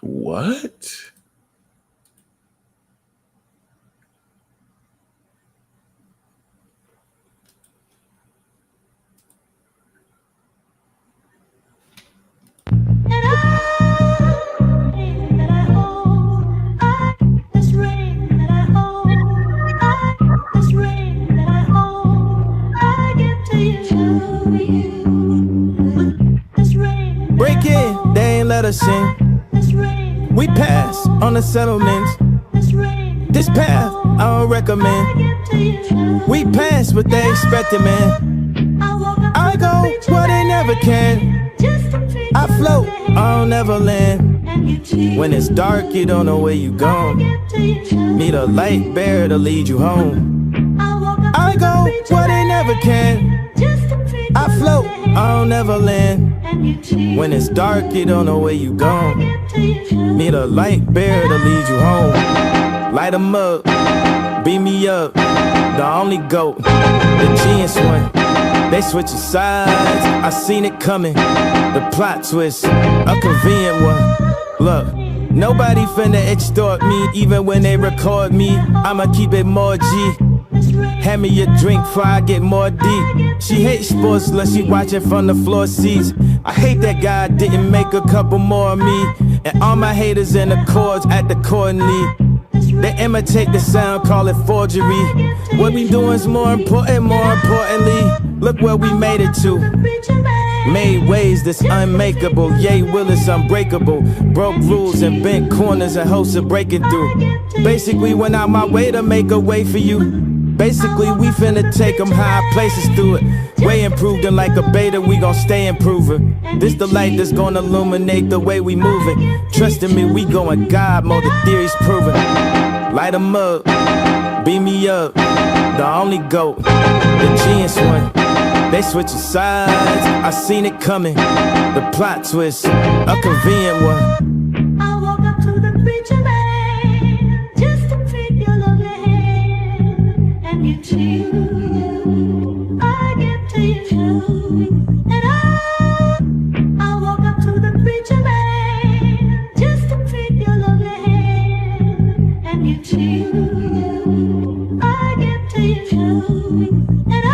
What? Break in, they ain't let us in. We pass on the settlements. This path I don't recommend. We pass what they expected, man. I go where they never can. I float, I don't never land. When it's dark, you don't know where you going. Need a light bearer to lead you home. I go where they never can. I float, I don't never land. When it's dark, you don't know where you going. Need a light bearer to lead you home. Light 'em up, beat me up. The only GOAT, the genius one. They switching sides, I seen it coming. The plot twist, a convenient one. Look, nobody finna extort me. Even when they record me, I'ma keep it more G. Hand me a drink before I get more deep. She hates sports unless she watching from the floor seats. I hate that God didn't make a couple more of me. And all my haters in the chords at the accordingly. They imitate the sound, call it forgery. What we doing's more importantly. Look where we made it to. Made ways that's unmakeable. Yay, Willis unbreakable. Broke rules and bent corners and hopes of breaking through. Basically went out my way to make a way for you. Basically we finna take them high places through it. Way improved and like a beta we gon' stay improving. This the light that's gonna illuminate the way we moving. Trusting me we going God mode, the theory's proven. Light 'em up, beat me up. The only GOAT, the genius one. They switching sides, I seen it coming. The plot twist, a convenient one. I walk up to the preacher man just to take your lovely hand and give to you. I give to you. And I walk up to the preacher man just to take your lovely hand and give to you. I give to you. And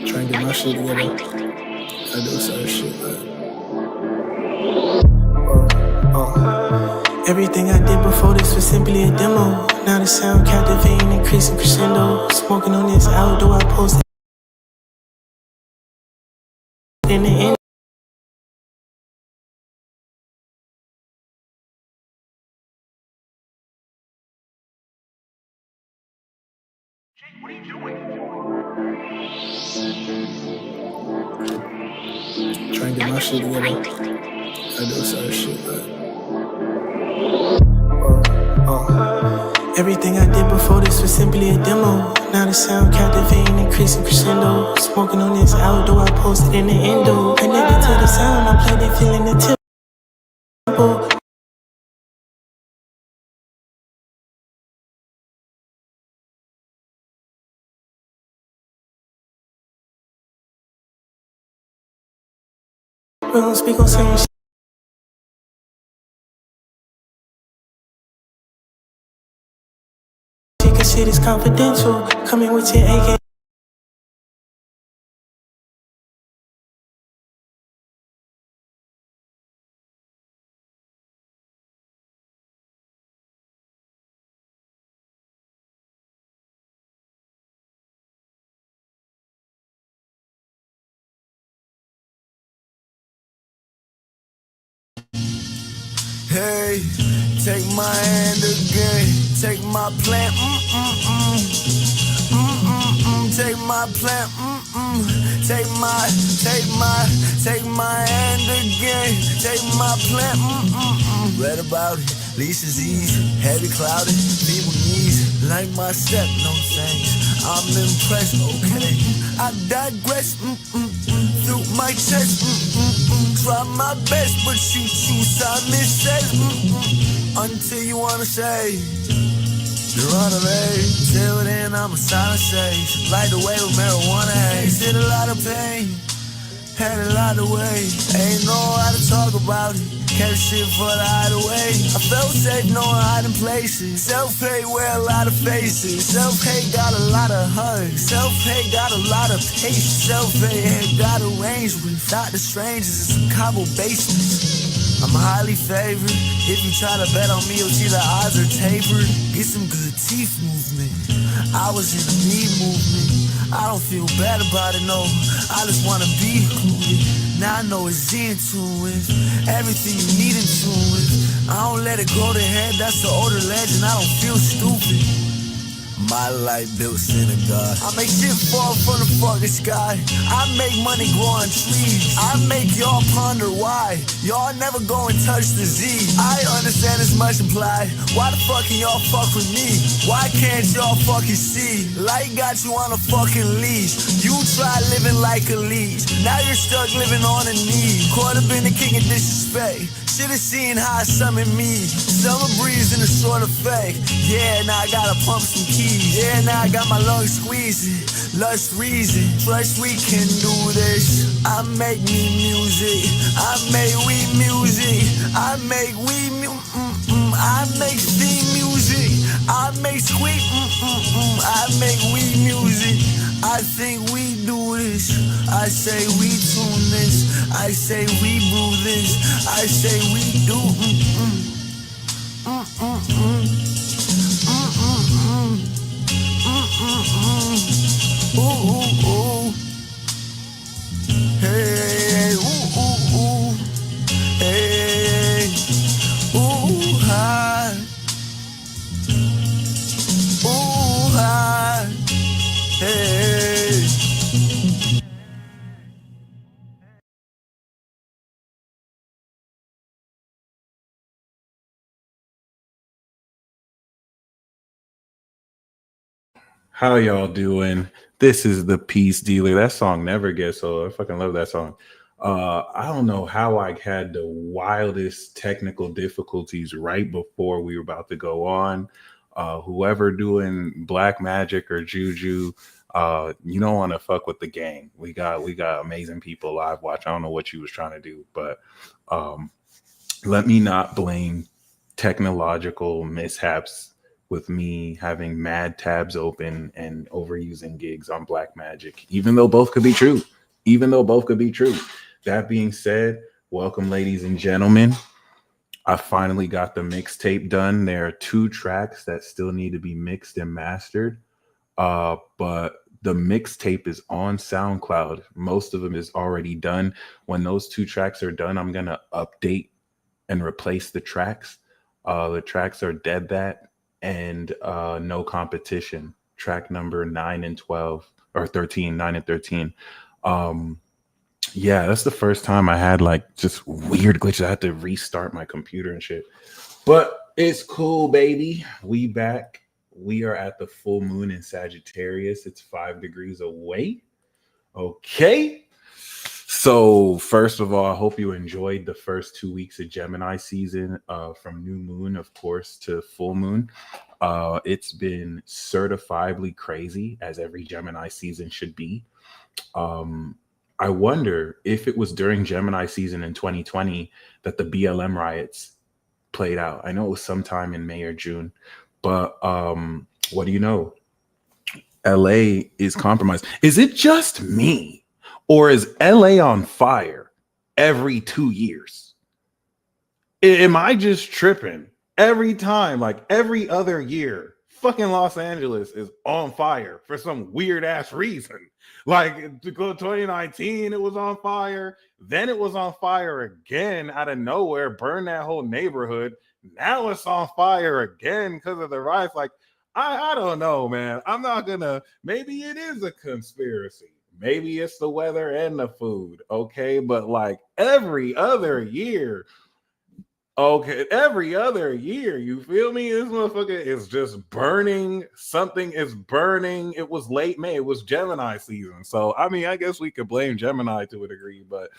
Trying to get my shit together. I do certain shit, Everything I did before this was simply a demo. Now the sound captivating, increasing crescendo. Smoking on this outdoor, I post in the end. What are you doing? Trying to get my shit together. I do certain shit, Everything I did before this was simply a demo. Now the sound captivating, increasing crescendo. Smoking on this outdoor, I posted in the endo. Connected to the sound, I played it, feeling the tempo. We don't speak on certain shit. Cause shit is confidential. Coming with your AK. Hey, take my hand again. Take my plan. Take my plan. Take my hand again. Take my plan. Read about it. Least is easy. Heavy clouded. People knees. Like my step. No thanks. I'm impressed. Okay. I digress. Through my chest. Try my best, but you choose Simon says. Until you wanna say you're on a race. Till then I'm a silent sage. Light the way with marijuana haze. Did a lot of pain, had a lot of weight. Ain't know how to talk about it. Kept shit for the hideaway. I felt safe knowing hiding places. Self-hate wear a lot of faces. Self-hate got a lot of hugs. Self-hate got a lot of patience. Self-hate got arranged with Dr. Strangers in some Cabo basements. I'm highly favored. If you try to bet on me, you'll see the odds are tapered. Get some good teeth movement. I was in the me movement. I don't feel bad about it, no. I just wanna be included. Now I know it's into it. Everything you need into it. I don't let it go to head, that's the older legend. I don't feel stupid. My life built synagogue. I make shit fall from the fucking sky. I make money grow on trees. I make y'all ponder why y'all never go and touch the Z. I understand it's much implied. Why the fuck can y'all fuck with me? Why can't y'all fucking see? Light got you on a fucking leash. You try living like a leech. Now you're stuck living on a knee. Caught up in the king of disrespect. Should've seen how I summoned me. Summer breeze in a short effect. Yeah, now I gotta pump some keys. Yeah, now I got my lungs squeezing. Lush reason, trust we can do this. I make me music. I make we music. I make we I make steam music. I make squeak. I make we music. I think we do this. I say we tune this. I say we brew this. I say we do. Ooh, ooh, ooh. Hey, ooh, ooh, ooh. Hey, ooh, hi. Ooh, hi. Hey. How y'all doing? This is the Peace Dealer. That song never gets old. I fucking love that song. I don't know how I had the wildest technical difficulties right before we were about to go on. Whoever doing black magic or juju, you don't want to fuck with the gang. We got amazing people live watch. I don't know what you was trying to do, but let me not blame technological mishaps with me having mad tabs open and overusing gigs on black magic, even though both could be true. That being said, welcome, ladies and gentlemen. I finally got the mixtape done. There are 2 tracks that still need to be mixed and mastered. But the mixtape is on SoundCloud. Most of them is already done. When those 2 tracks are done, I'm going to update and replace the tracks. The tracks are Dead That and No Competition, track number 9 and 12 or 13, 9 and 13. Yeah, that's the first time I had like just weird glitches. I had to restart my computer and shit, but it's cool, baby. We back. We are at the full moon in Sagittarius. It's 5 degrees away. Okay. So first of all, I hope you enjoyed the first 2 weeks of Gemini season, from new moon, of course, to full moon. It's been certifiably crazy, as every Gemini season should be. I wonder if it was during Gemini season in 2020 that the BLM riots played out. I know it was sometime in May or June, but what do you know? LA is compromised. Is it just me? Or is LA on fire every 2 years? Am I just tripping? Every time, like every other year, fucking Los Angeles is on fire for some weird ass reason. Like to go 2019, it was on fire. Then it was on fire again out of nowhere, burned that whole neighborhood. Now it's on fire again because of the riots. Like, I don't know, man. I'm not gonna. Maybe it is a conspiracy. Maybe it's the weather and the food. Okay, but like every other year, okay, every other year, you feel me? This motherfucker is just burning. Something is burning. It was late May. It was Gemini season. So I mean, I guess we could blame Gemini to a degree, but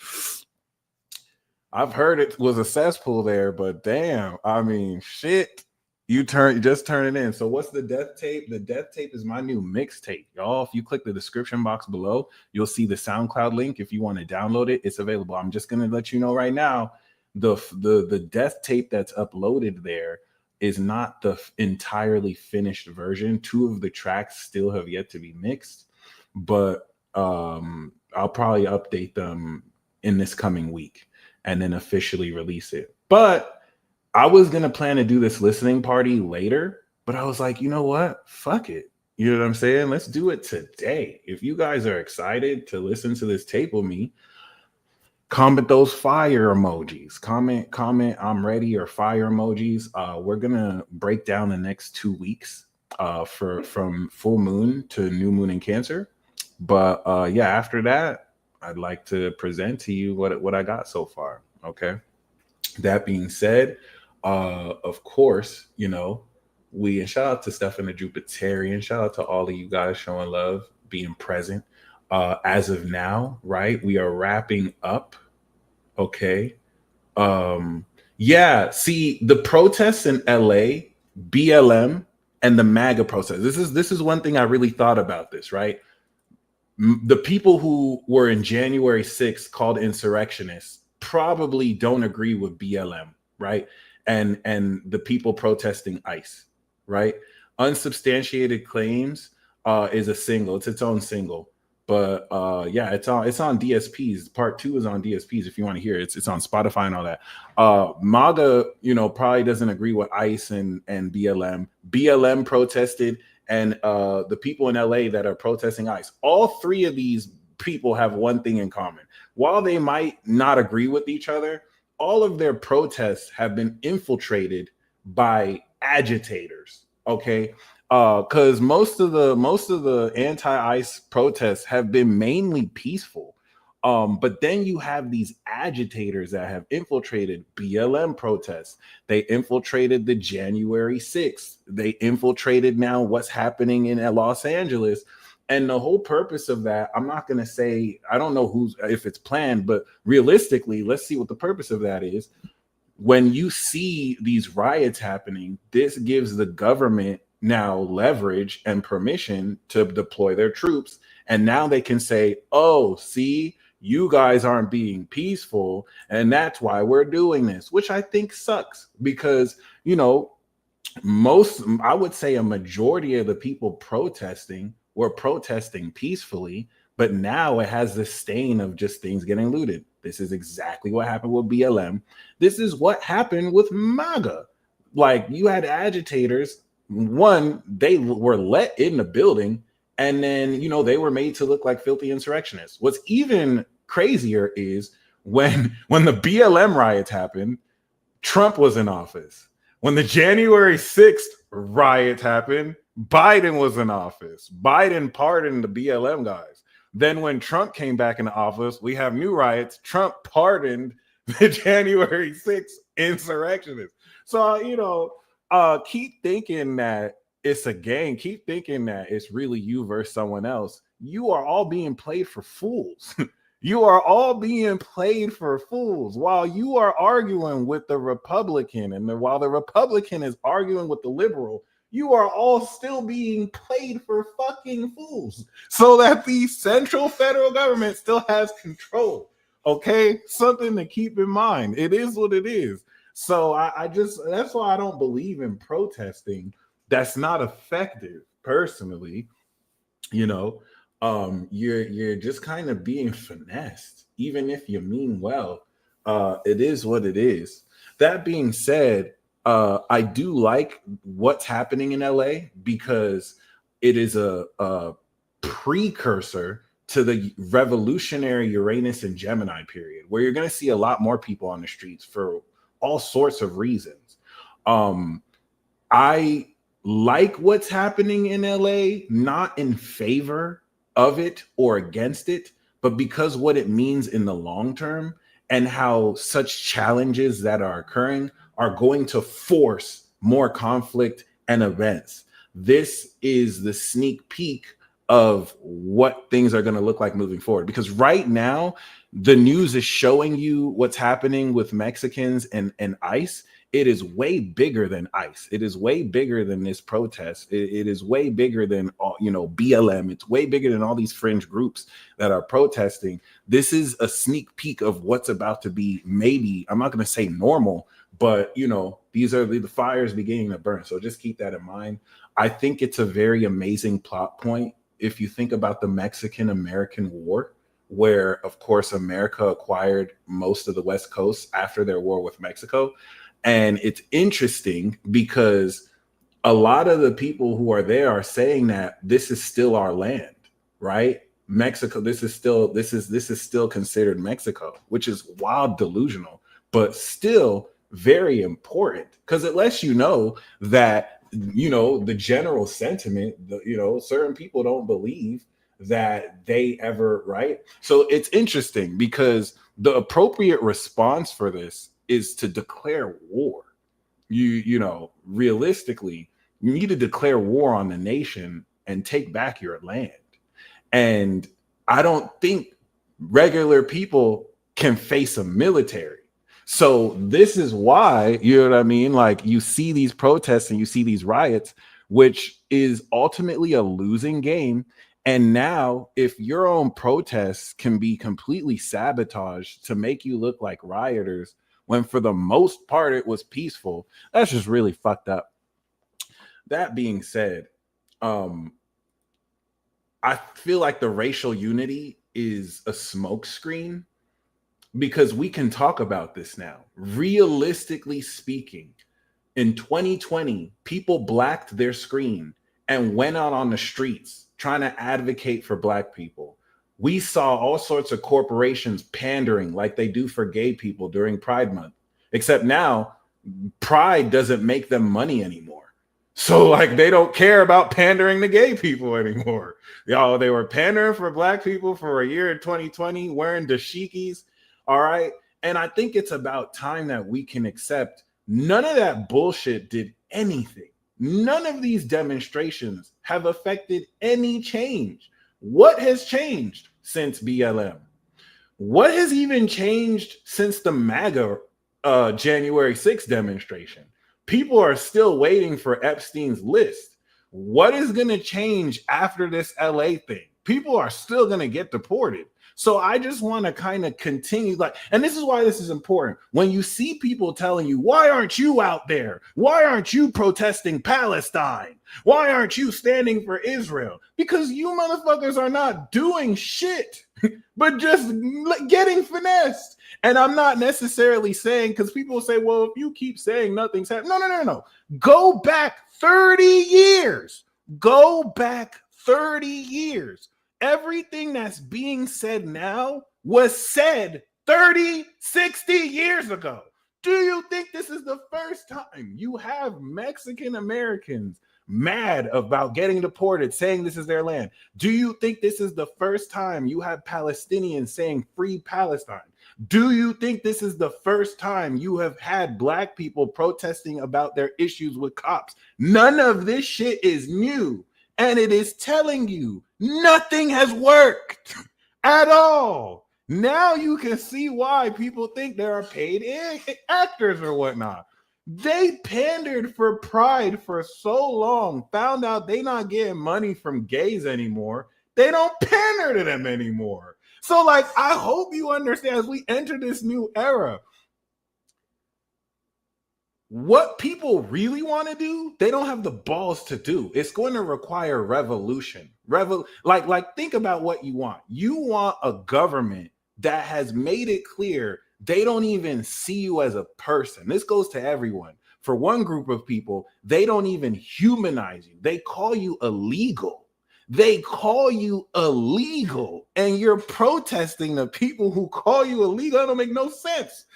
I've heard it was a cesspool there. But damn, I mean, shit. You just turn it in. So what's the death tape? The death tape is my new mixtape, y'all. If you click the description box below, you'll see the SoundCloud link. If you want to download it, it's available. I'm just gonna let you know right now, the death tape that's uploaded there is not the entirely finished version. 2 of the tracks still have yet to be mixed, but I'll probably update them in this coming week and then officially release it. But I was going to plan to do this listening party later, but I was like, you know what? Fuck it. You know what I'm saying? Let's do it today. If you guys are excited to listen to this tape with me, comment those fire emojis. Comment I'm ready or fire emojis. We're going to break down the next 2 weeks from full moon to new moon in Cancer. But yeah, after that, I'd like to present to you what I got so far. Okay. That being said, of course, you know, and shout out to Stefan the Jupiterian, shout out to all of you guys showing love, being present. As of now, right, we are wrapping up. Okay. Yeah, see the protests in LA, BLM, and the MAGA protests. This is one thing I really thought about this, right? The people who were in January 6th called insurrectionists probably don't agree with BLM, right? And the people protesting ICE, right? Unsubstantiated claims is a single. It's its own single. But yeah, it's on DSPs. Part 2 is on DSPs if you want to hear it. It's on Spotify and all that. MAGA, you know, probably doesn't agree with ICE and BLM. BLM protested, and the people in LA that are protesting ICE. All 3 of these people have one thing in common. While they might not agree with each other, all of their protests have been infiltrated by agitators. Okay, because most of the anti-ICE protests have been mainly peaceful, but then you have these agitators that have infiltrated BLM protests. They infiltrated the January 6th. They infiltrated now what's happening in Los Angeles. And the whole purpose of that, I'm not going to say, I don't know if it's planned, but realistically, let's see what the purpose of that is. When you see these riots happening, this gives the government now leverage and permission to deploy their troops. And now they can say, oh, see, you guys aren't being peaceful, and that's why we're doing this, which I think sucks because, you know, I would say a majority of the people protesting were protesting peacefully, but now it has the stain of just things getting looted. This is exactly what happened with BLM. This is what happened with MAGA. Like, you had agitators. One, they were let in the building, and then, you know, they were made to look like filthy insurrectionists. What's even crazier is when the BLM riots happened, Trump was in office. When the January 6th riots happened, Biden was in office. Biden pardoned the BLM guys. Then when Trump came back into office, we have new riots. Trump pardoned the January 6th insurrectionists. So, you know, keep thinking that it's a game. Keep thinking that it's really you versus someone else. You are all being played for fools. You are all being played for fools while you are arguing with the Republican, and while the Republican is arguing with the liberal. You are all still being played for fucking fools so that the central federal government still has control. Okay, something to keep in mind. It is what it is. So I just, that's why I don't believe in protesting. That's not effective, personally. You know, you're just kind of being finessed, even if you mean well. It is what it is. That being said, I do like what's happening in LA because it is a precursor to the revolutionary Uranus and Gemini period, where you're going to see a lot more people on the streets for all sorts of reasons. I like what's happening in LA, not in favor of it or against it, but because what it means in the long term and how such challenges that are occurring are going to force more conflict and events. This is the sneak peek of what things are going to look like moving forward. Because right now, the news is showing you what's happening with Mexicans and ICE. It is way bigger than ICE. It is way bigger than this protest. It is way bigger than BLM. It's way bigger than all these fringe groups that are protesting. This is a sneak peek of what's about to be, maybe, I'm not going to say normal, but these are the fires beginning to burn. So just keep that in mind. I think it's a very amazing plot point if you think about the Mexican-American War, where, of course, America acquired most of the West Coast after their war with Mexico. And it's interesting because a lot of the people who are there are saying that this is still our land, right? Mexico, this is still considered Mexico, which is wild, delusional, but still very important because it lets you know that the general sentiment, certain people don't believe that they ever, right? So it's interesting because the appropriate response for this is to declare war. Realistically, you need to declare war on the nation and take back your land. And I don't think regular people can face a military. So this is why, you know what I mean? Like, you see these protests and you see these riots, which is ultimately a losing game. And now, if your own protests can be completely sabotaged to make you look like rioters, when for the most part it was peaceful, that's just really fucked up. That being said, I feel like the racial unity is a smokescreen because we can talk about this now. Realistically speaking, in 2020, people blacked their screen and went out on the streets trying to advocate for Black people. We saw all sorts of corporations pandering like they do for gay people during Pride Month, except now Pride doesn't make them money anymore. So like they don't care about pandering to gay people anymore. Y'all, they were pandering for Black people for a year in 2020, wearing dashikis. All right. And I think it's about time that we can accept none of that bullshit did anything. None of these demonstrations have affected any change. What has changed since BLM? What has even changed since the MAGA January 6th demonstration? People are still waiting for Epstein's list. What is going to change after this LA thing? People are still going to get deported. So I just want to kind of continue, and this is why this is important. When you see people telling you, why aren't you out there? Why aren't you protesting Palestine? Why aren't you standing for Israel? Because you motherfuckers are not doing shit, but just getting finessed. And I'm not necessarily saying, because people say, well, if you keep saying nothing's happening. No. Go back 30 years. Go back 30 years. Everything that's being said now was said 30, 60 years ago. Do you think this is the first time you have Mexican Americans mad about getting deported, saying this is their land? Do you think this is the first time you have Palestinians saying free Palestine? Do you think this is the first time you have had Black people protesting about their issues with cops? None of this shit is new. And it is telling you nothing has worked at all. Now you can see why people think there are paid actors or whatnot. They pandered for Pride for so long, found out they not getting money from gays anymore. They don't pander to them anymore. So I hope you understand as we enter this new era, what people really want to do, they don't have the balls to do. It's going to require revolution. Think about what you want. You want a government that has made it clear they don't even see you as a person. This goes to everyone, for one group of people, they don't even humanize you. They call you illegal. They call you illegal, and you're protesting the people who call you illegal. That don't make no sense.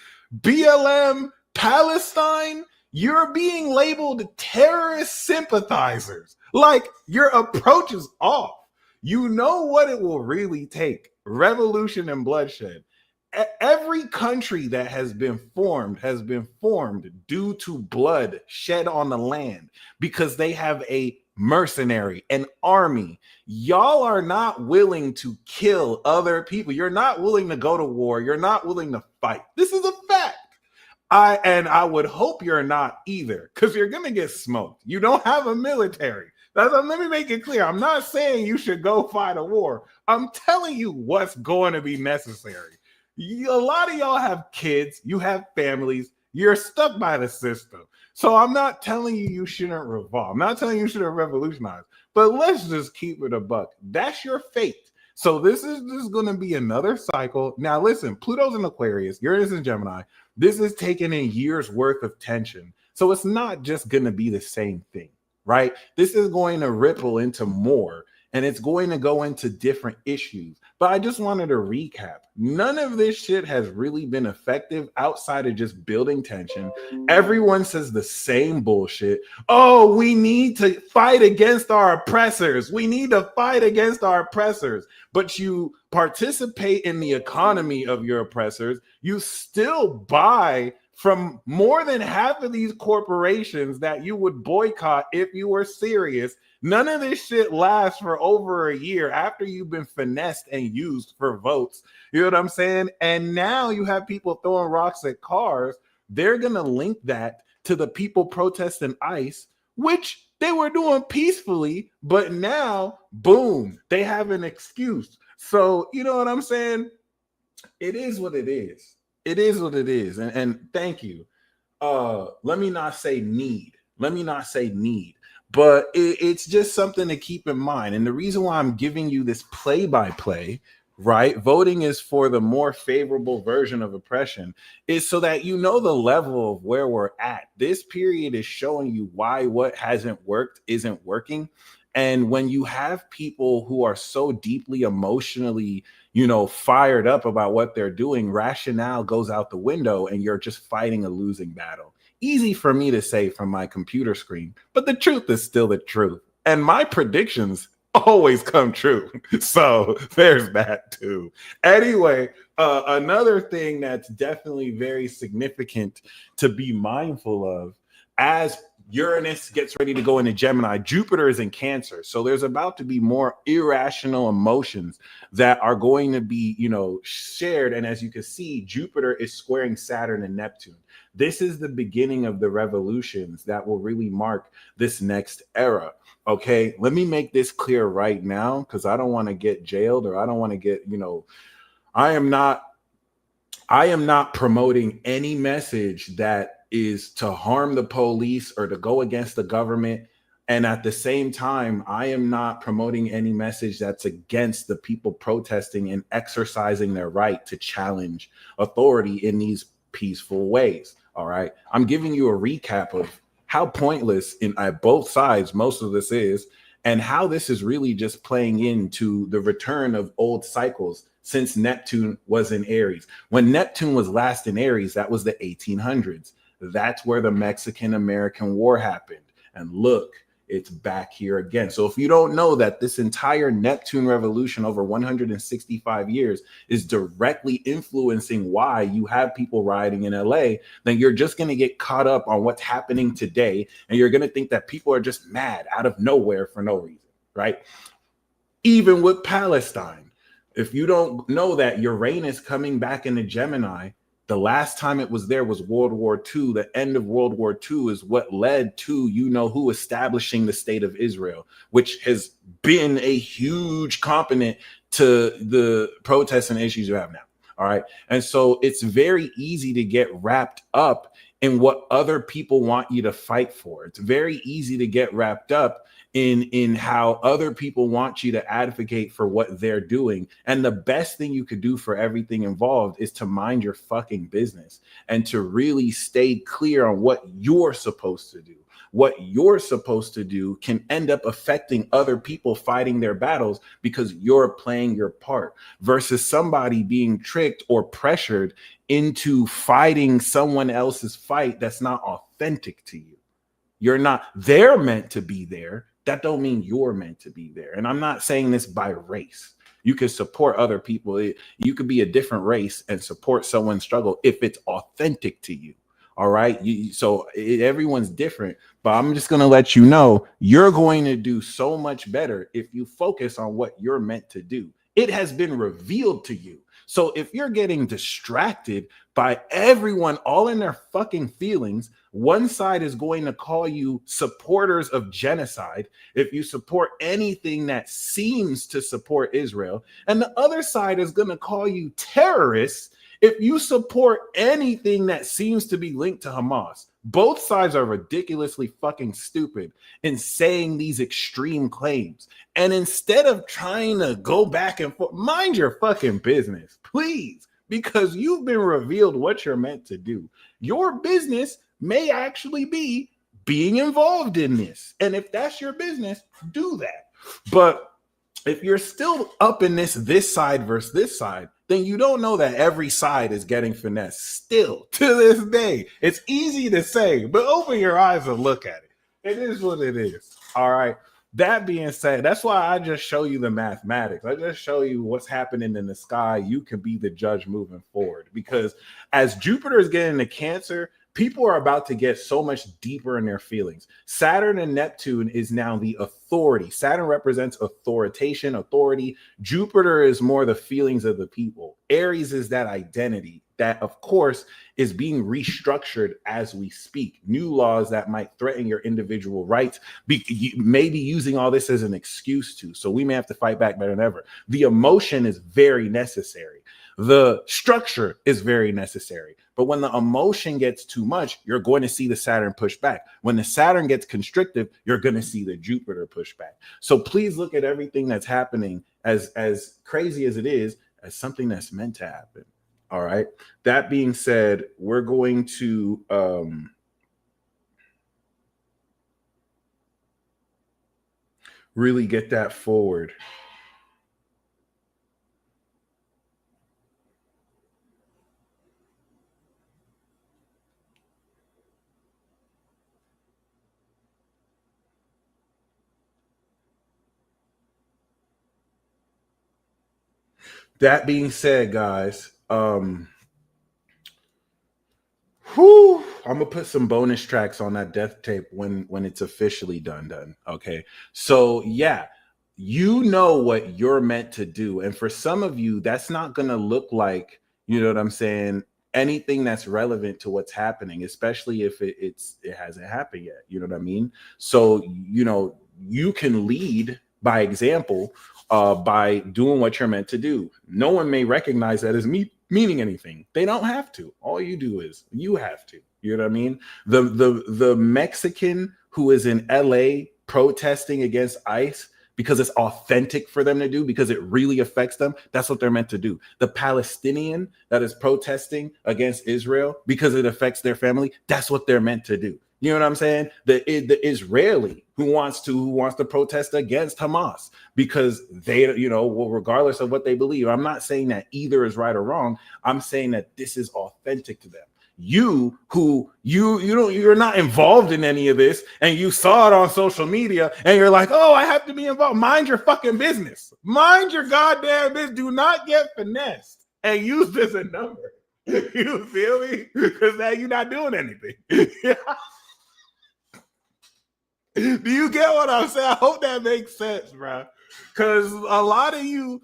BLM, Palestine, you're being labeled terrorist sympathizers. Like, your approach is off. You know what it will really take: revolution and bloodshed. Every country that has been formed due to blood shed on the land, because they have a mercenary, an army. Y'all are not willing to kill other people. You're not willing to go to war. You're not willing to fight. This is a fact. I would hope you're not either, because you're gonna get smoked. You don't have a military. Let me make it clear. I'm not saying you should go fight a war. I'm telling you what's going to be necessary. A lot of y'all have kids, you have families, you're stuck by the system. So I'm not telling you shouldn't revolve. I'm not telling you shouldn't revolutionize, but let's just keep it a buck. That's your fate. So this is just going to be another cycle. Now listen, Pluto's in Aquarius, Uranus in Gemini. This is taking in years worth of tension. So it's not just going to be the same thing, right? This is going to ripple into more, and it's going to go into different issues. But I just wanted to recap. None of this shit has really been effective outside of just building tension. Everyone says the same bullshit. Oh, we need to fight against our oppressors. We need to fight against our oppressors. But you participate in the economy of your oppressors. You still buy from more than half of these corporations that you would boycott if you were serious. None of this shit lasts for over a year after you've been finessed and used for votes. You know what I'm saying? And now you have people throwing rocks at cars. They're going to link that to the people protesting ICE, which they were doing peacefully, but now, boom, they have an excuse. So, you know what I'm saying? It is what it is. It is what it is. And thank you. Let me not say need. But it's just something to keep in mind. And the reason why I'm giving you this play-by-play, right? Voting is for the more favorable version of oppression, is so that you know the level of where we're at. This period is showing you why what hasn't worked isn't working. And when you have people who are so deeply emotionally, fired up about what they're doing, rationale goes out the window and you're just fighting a losing battle. Easy for me to say from my computer screen, but the truth is still the truth. And my predictions always come true. So there's that too. Anyway, another thing that's definitely very significant to be mindful of, as Uranus gets ready to go into Gemini, Jupiter is in Cancer. So there's about to be more irrational emotions that are going to be, shared. And as you can see, Jupiter is squaring Saturn and Neptune. This is the beginning of the revolutions that will really mark this next era. Okay, let me make this clear right now, because I don't want to get jailed, or I don't want to get, I am not promoting any message that is to harm the police or to go against the government. And at the same time, I am not promoting any message that's against the people protesting and exercising their right to challenge authority in these peaceful ways. All right. I'm giving you a recap of how pointless at both sides most of this is, and how this is really just playing into the return of old cycles since Neptune was in Aries. When Neptune was last in Aries, that was the 1800s. That's where the Mexican-American War happened. And look, it's back here again. So if you don't know that this entire Neptune revolution over 165 years is directly influencing why you have people rioting in LA, then you're just going to get caught up on what's happening today. And you're going to think that people are just mad out of nowhere for no reason, right? Even with Palestine, if you don't know that Uranus coming back into Gemini, the last time it was there was World War II. The end of World War II is what led to, who establishing the state of Israel, which has been a huge component to the protests and issues you have now. All right. And so it's very easy to get wrapped up in what other people want you to fight for. It's very easy to get wrapped up in how other people want you to advocate for what they're doing. And the best thing you could do for everything involved is to mind your fucking business and to really stay clear on what you're supposed to do. What you're supposed to do can end up affecting other people fighting their battles because you're playing your part versus somebody being tricked or pressured into fighting someone else's fight that's not authentic to you. You're not, they're meant to be there. That don't mean you're meant to be there. And I'm not saying this by race. You can support other people. You could be a different race and support someone's struggle if it's authentic to you. All right. Everyone's different, but I'm just going to let you know you're going to do so much better if you focus on what you're meant to do. It has been revealed to you. So if you're getting distracted by everyone all in their fucking feelings, one side is going to call you supporters of genocide if you support anything that seems to support Israel, and the other side is going to call you terrorists if you support anything that seems to be linked to Hamas. Both sides are ridiculously fucking stupid in saying these extreme claims. And instead of trying to go back and forth, mind your fucking business, please, because you've been revealed what you're meant to do. Your business may actually be being involved in this. And if that's your business, do that. But if you're still up in this side versus this side, then you don't know that every side is getting finessed still to this day. It's easy to say, but open your eyes and look at it. It is what it is. All right. That being said, that's why I just show you the mathematics. I just show you what's happening in the sky. You can be the judge moving forward, because as Jupiter is getting into Cancer, people are about to get so much deeper in their feelings. Saturn and Neptune is now the authority. Saturn represents authoritation, authority. Jupiter is more the feelings of the people. Aries is that identity that, of course, is being restructured as we speak. New laws that might threaten your individual rights, maybe using all this as an excuse to. So we may have to fight back better than ever. The emotion is very necessary. The structure is very necessary. But when the emotion gets too much, you're going to see the Saturn push back. When the Saturn gets constrictive, you're going to see the Jupiter push back. So please look at everything that's happening, as crazy as it is, as something that's meant to happen. All right. That being said, we're going to really get that forward. That being said, guys, I'm gonna put some bonus tracks on that death tape when it's officially done. Okay, so yeah, you know what you're meant to do, and for some of you, that's not gonna look like, you know what I'm saying, anything that's relevant to what's happening, especially if it hasn't happened yet. You know what I mean? So you can lead by example. By doing what you're meant to do. No one may recognize that as meaning anything. They don't have to. All you do is you have to. You know what I mean? The Mexican who is in LA protesting against ICE because it's authentic for them to do, because it really affects them, that's what they're meant to do. The Palestinian that is protesting against Israel because it affects their family, that's what they're meant to do. You know what I'm saying? The Israeli who wants to protest against Hamas because they, regardless of what they believe. I'm not saying that either is right or wrong. I'm saying that this is authentic to them. You who you're not involved in any of this, and you saw it on social media, and you're like, oh, I have to be involved. Mind your fucking business. Mind your goddamn business. Do not get finessed and use this as a number. You feel me? Because now you're not doing anything. Do you get what I'm saying? I hope that makes sense, bro. Because a lot of you,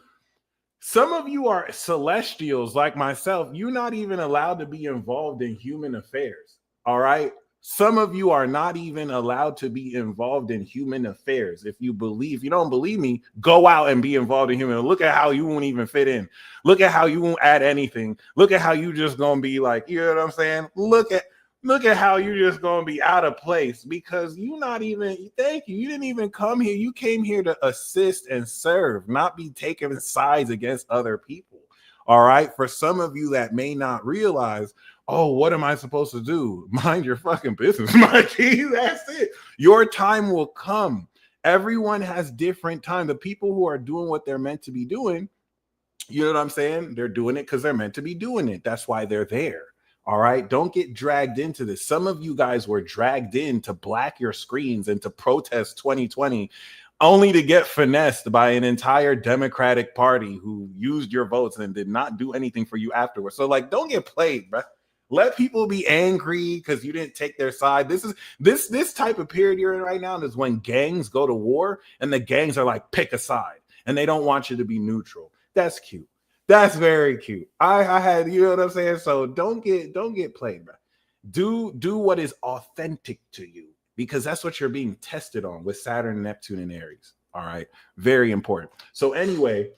some of you are celestials like myself. You're not even allowed to be involved in human affairs. All right. Some of you are not even allowed to be involved in human affairs. If you don't believe me, go out and be involved in human. Look at how you won't even fit in. Look at how you won't add anything. Look at how you just gonna be like, you know what I'm saying? Look at Look at how you're just going to be out of place because you not even, thank you. You didn't even come here. You came here to assist and serve, not be taking sides against other people. All right. For some of you that may not realize, oh, what am I supposed to do? Mind your fucking business, my G. That's it. Your time will come. Everyone has different time. The people who are doing what they're meant to be doing, you know what I'm saying? They're doing it because they're meant to be doing it. That's why they're there. All right. Don't get dragged into this. Some of you guys were dragged in to black your screens and to protest 2020 only to get finessed by an entire Democratic Party who used your votes and did not do anything for you afterwards. So, like, don't get played, bro. Let people be angry because you didn't take their side. This type of period you're in right now is when gangs go to war and the gangs are like, pick a side, and they don't want you to be neutral. That's cute. That's very cute. I had, you know what I'm saying? So don't get played, bro. Do what is authentic to you because that's what you're being tested on with Saturn, Neptune, and Aries. All right. Very important. So anyway,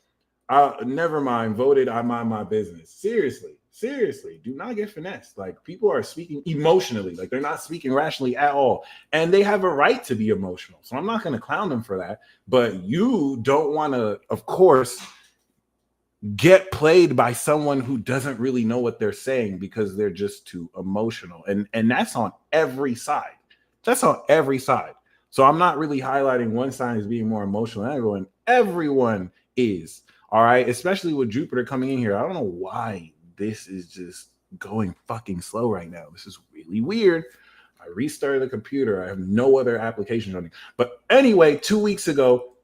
never mind. Voted. I mind my business. Seriously, do not get finessed. Like, people are speaking emotionally, like they're not speaking rationally at all. And they have a right to be emotional. So I'm not going to clown them for that. But you don't want to, of course, get played by someone who doesn't really know what they're saying because they're just too emotional. And that's on every side. That's on every side. So I'm not really highlighting one side as being more emotional than everyone. Everyone is. All right. Especially with Jupiter coming in here. I don't know why this is just going fucking slow right now. This is really weird. I restarted the computer. I have no other applications running. But anyway, 2 weeks ago,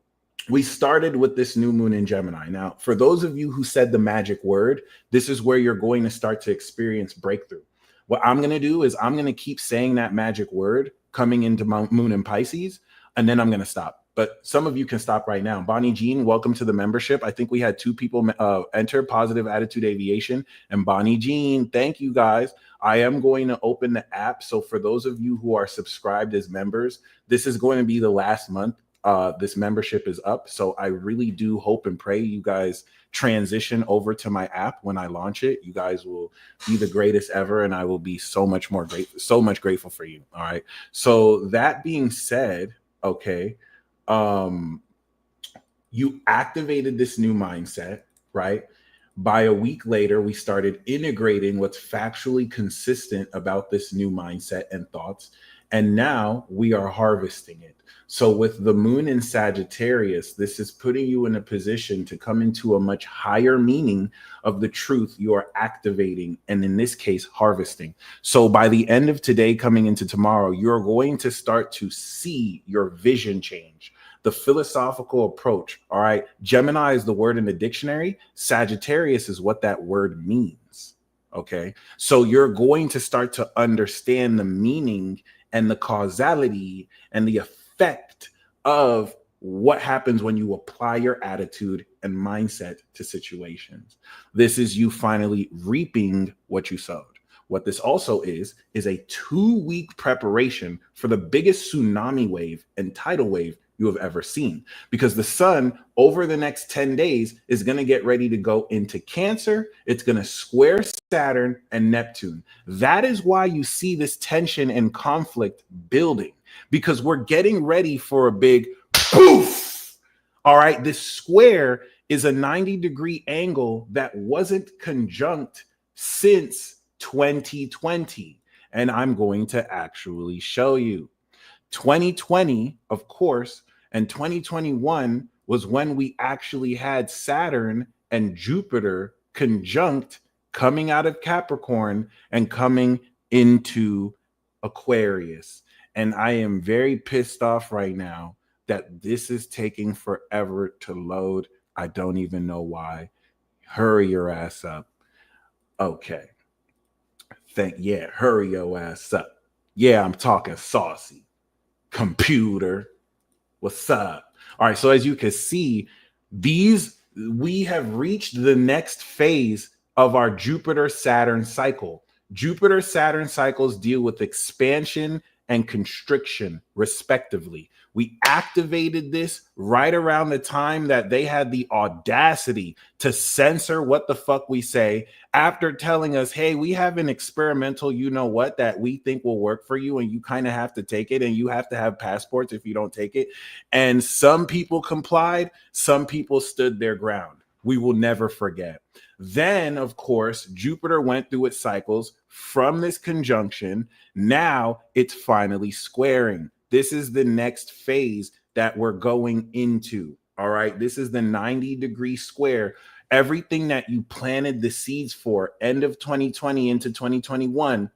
we started with this new moon in Gemini. Now, for those of you who said the magic word, this is where you're going to start to experience breakthrough. What I'm going to do is I'm going to keep saying that magic word coming into moon in Pisces, and then I'm going to stop. But some of you can stop right now. Bonnie Jean, welcome to the membership. I think we had 2 people enter Positive Attitude Aviation and Bonnie Jean. Thank you, guys. I am going to open the app. So for those of you who are subscribed as members, this is going to be the last month. This membership is up. So I really do hope and pray you guys transition over to my app when I launch it. You guys will be the greatest ever, and I will be so much grateful for you. All right. So that being said, okay, you activated this new mindset, right? By a week later, we started integrating what's factually consistent about this new mindset and thoughts. And now we are harvesting it. So with the moon in Sagittarius, this is putting you in a position to come into a much higher meaning of the truth you are activating, and in this case, harvesting. So by the end of today, coming into tomorrow, you're going to start to see your vision change. The philosophical approach, all right? Gemini is the word in the dictionary. Sagittarius is what that word means, okay? So you're going to start to understand the meaning and the causality and the effect of what happens when you apply your attitude and mindset to situations. This is you finally reaping what you sowed. What this also is a 2-week preparation for the biggest tsunami wave and tidal wave you have ever seen, because the sun over the next 10 days is going to get ready to go into Cancer. It's going to square Saturn and Neptune. That is why you see this tension and conflict building, because we're getting ready for a big poof. All right. This square is a 90-degree angle that wasn't conjunct since 2020. And I'm going to actually show you. 2020, of course, and 2021 was when we actually had Saturn and Jupiter conjunct coming out of Capricorn and coming into Aquarius. And I am very pissed off right now that this is taking forever to load. I don't even know why. Hurry your ass up. Okay. Hurry your ass up. Yeah, I'm talking saucy. Computer, what's up? All right, so as you can see, we have reached the next phase of our Jupiter-Saturn cycle. Jupiter-Saturn cycles deal with expansion and constriction, respectively. We activated this right around the time that they had the audacity to censor what the fuck we say after telling us, hey, we have an experimental, you know what, that we think will work for you, and you kind of have to take it, and you have to have passports if you don't take it. And some people complied, some people stood their ground. We will never forget. Then, of course, Jupiter went through its cycles from this conjunction. Now it's finally squaring. This is the next phase that we're going into. All right. This is the 90-degree square. Everything that you planted the seeds for end of 2020 into 2021,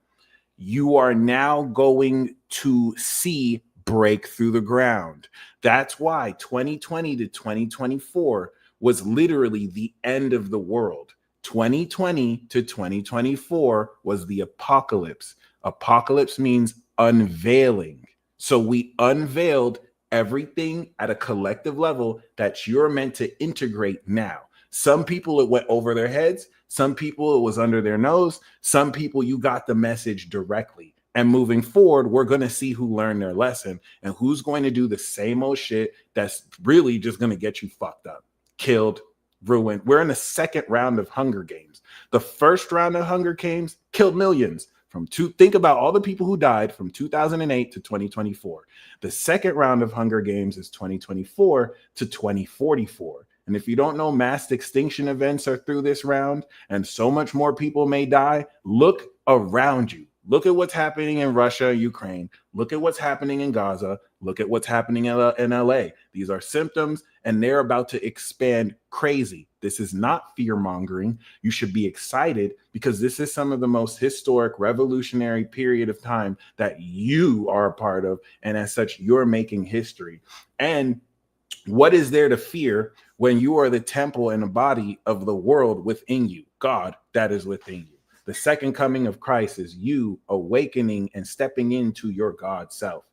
you are now going to see break through the ground. That's why 2020 to 2024 was literally the end of the world. 2020 to 2024 was the apocalypse. Apocalypse means unveiling. So we unveiled everything at a collective level that you're meant to integrate now. Some people, it went over their heads. Some people, it was under their nose. Some people, you got the message directly. And moving forward, we're going to see who learned their lesson and who's going to do the same old shit that's really just going to get you fucked up, killed, ruined. We're in the second round of Hunger Games. The first round of Hunger Games killed millions. Think about all the people who died from 2008 to 2024. The second round of Hunger Games is 2024 to 2044. And if you don't know, mass extinction events are through this round, and so much more people may die. Look around you. Look at what's happening in Russia, Ukraine. Look at what's happening in Gaza. Look at what's happening in LA. These are symptoms, and they're about to expand crazy. This is not fear-mongering. You should be excited because this is some of the most historic, revolutionary period of time that you are a part of, and as such, you're making history. And what is there to fear when you are the temple and the body of the world within you? God, that is within you. The second coming of Christ is you awakening and stepping into your God self.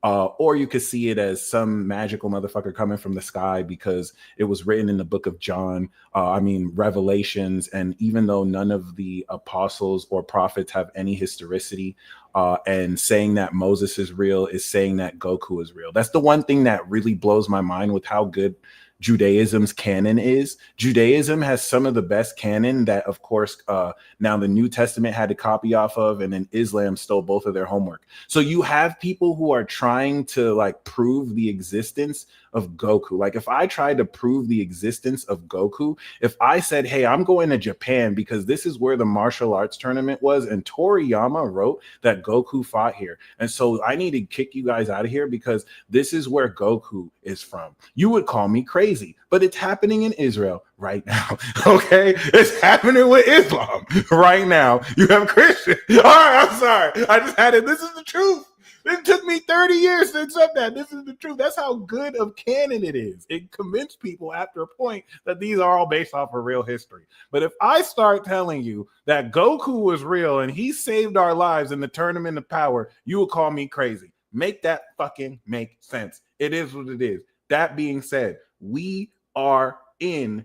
Or you could see it as some magical motherfucker coming from the sky because it was written in the book of John, Revelations. And even though none of the apostles or prophets have any historicity, and saying that Moses is real is saying that Goku is real. That's the one thing that really blows my mind with how good Judaism's canon is. Judaism has some of the best canon that, of course, now the New Testament had to copy off of, and then Islam stole both of their homework. So you have people who are trying to like prove the existence of Goku. Like if I tried to prove the existence of Goku, if I said, hey, I'm going to Japan because this is where the martial arts tournament was, and Toriyama wrote that Goku fought here, and so I need to kick you guys out of here because this is where Goku is from, you would call me crazy. But it's happening in Israel right now. Okay, it's happening with Islam right now. You have Christians. All right, I'm sorry, I just had it. This is the truth. It took me 30 years to accept that. This is the truth. That's how good of canon it is. It convinced people after a point that these are all based off of real history. But if I start telling you that Goku was real and he saved our lives in the tournament of power, you will call me crazy. Make that fucking make sense. It is what it is. That being said, we are in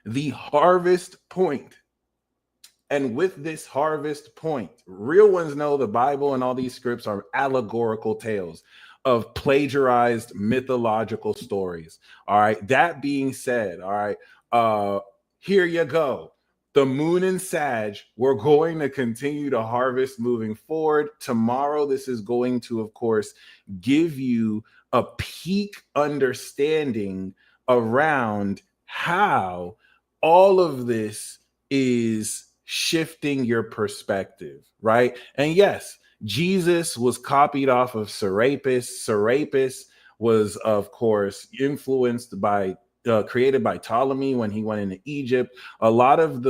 the harvest point. And with this harvest point, real ones know the Bible and all these scripts are allegorical tales of plagiarized mythological stories. All right. That being said, all right, here you go. The moon and Sag, we're going to continue to harvest moving forward. Tomorrow, this is going to, of course, give you a peak understanding around how all of this is shifting your perspective, right? And yes, Jesus was copied off of Serapis. Serapis was, of course, influenced by, created by Ptolemy when he went into Egypt. A lot of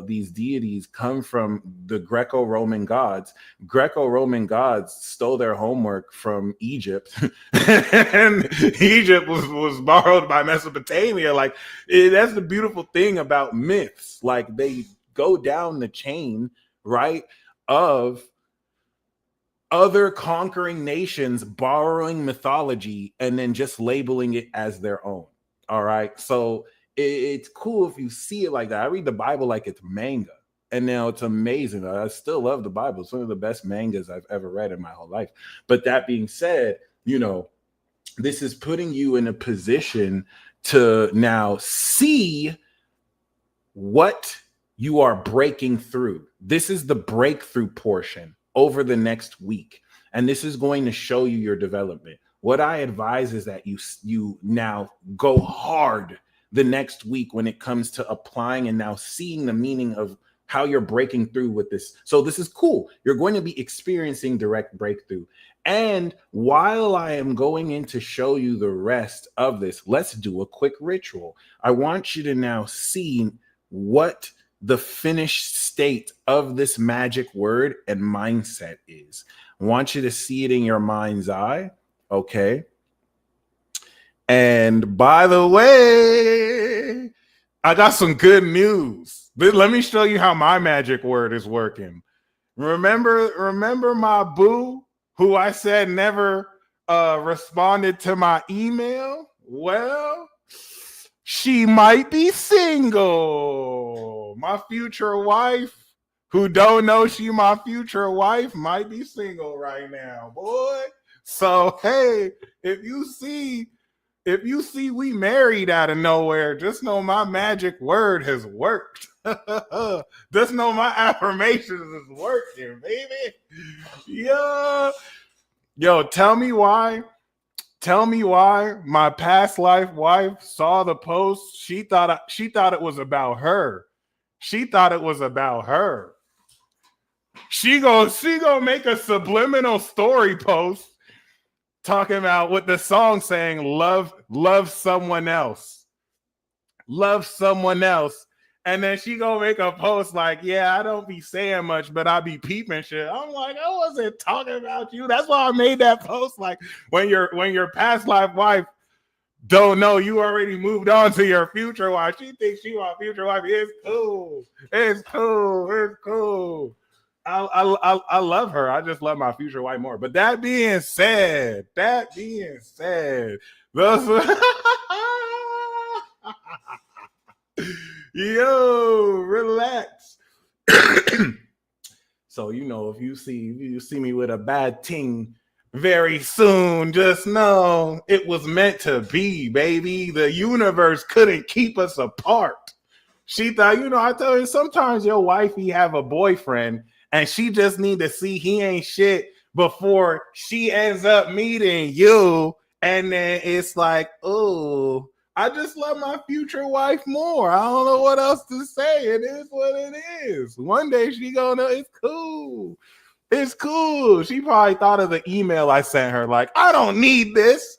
these deities come from the Greco-Roman gods. Greco-Roman gods stole their homework from Egypt, and Egypt was borrowed by Mesopotamia. Like that's the beautiful thing about myths. Like they go down the chain, right, of other conquering nations borrowing mythology and then just labeling it as their own. All right. So it's cool if you see it like that. I read the Bible like it's manga. And now it's amazing. I still love the Bible. It's one of the best mangas I've ever read in my whole life. But that being said, this is putting you in a position to now see what you are breaking through. This is the breakthrough portion over the next week. And this is going to show you your development. What I advise is that you now go hard the next week when it comes to applying and now seeing the meaning of how you're breaking through with this. So this is cool. You're going to be experiencing direct breakthrough. And while I am going in to show you the rest of this, let's do a quick ritual. I want you to now see what the finished state of this magic word and mindset is. I want you to see it in your mind's eye. Okay. And by the way, I got some good news. Let me show you how my magic word is working. Remember my boo who I said never responded to my email? Well, she might be single. My future wife, who don't know she my future wife, might be single right now, boy. So hey, if you see we married out of nowhere, just know my magic word has worked. Just know my affirmations is working, baby. Yo, tell me why my past life wife saw the post. She thought it was about her. She thought it was about her. She gonna make a subliminal story post talking about with the song saying love someone else. Love someone else. And then she gonna make a post like, yeah, I don't be saying much, but I be peeping shit. I'm like, I wasn't talking about you. That's why I made that post. Like when your past life wife don't know you already moved on to your future wife. She thinks she my future wife. It's cool. It's cool. It's cool. I love her. I just love my future wife more. But that being said, yo, relax. So if you see me with a bad ting very soon, just know it was meant to be, baby. The universe couldn't keep us apart. She thought, I tell you, sometimes your wifey have a boyfriend and she just need to see he ain't shit before she ends up meeting you. And then it's like, oh, I just love my future wife more. I don't know what else to say. It is what it is. One day she gonna know it's cool. It's cool. She probably thought of the email I sent her. Like, I don't need this.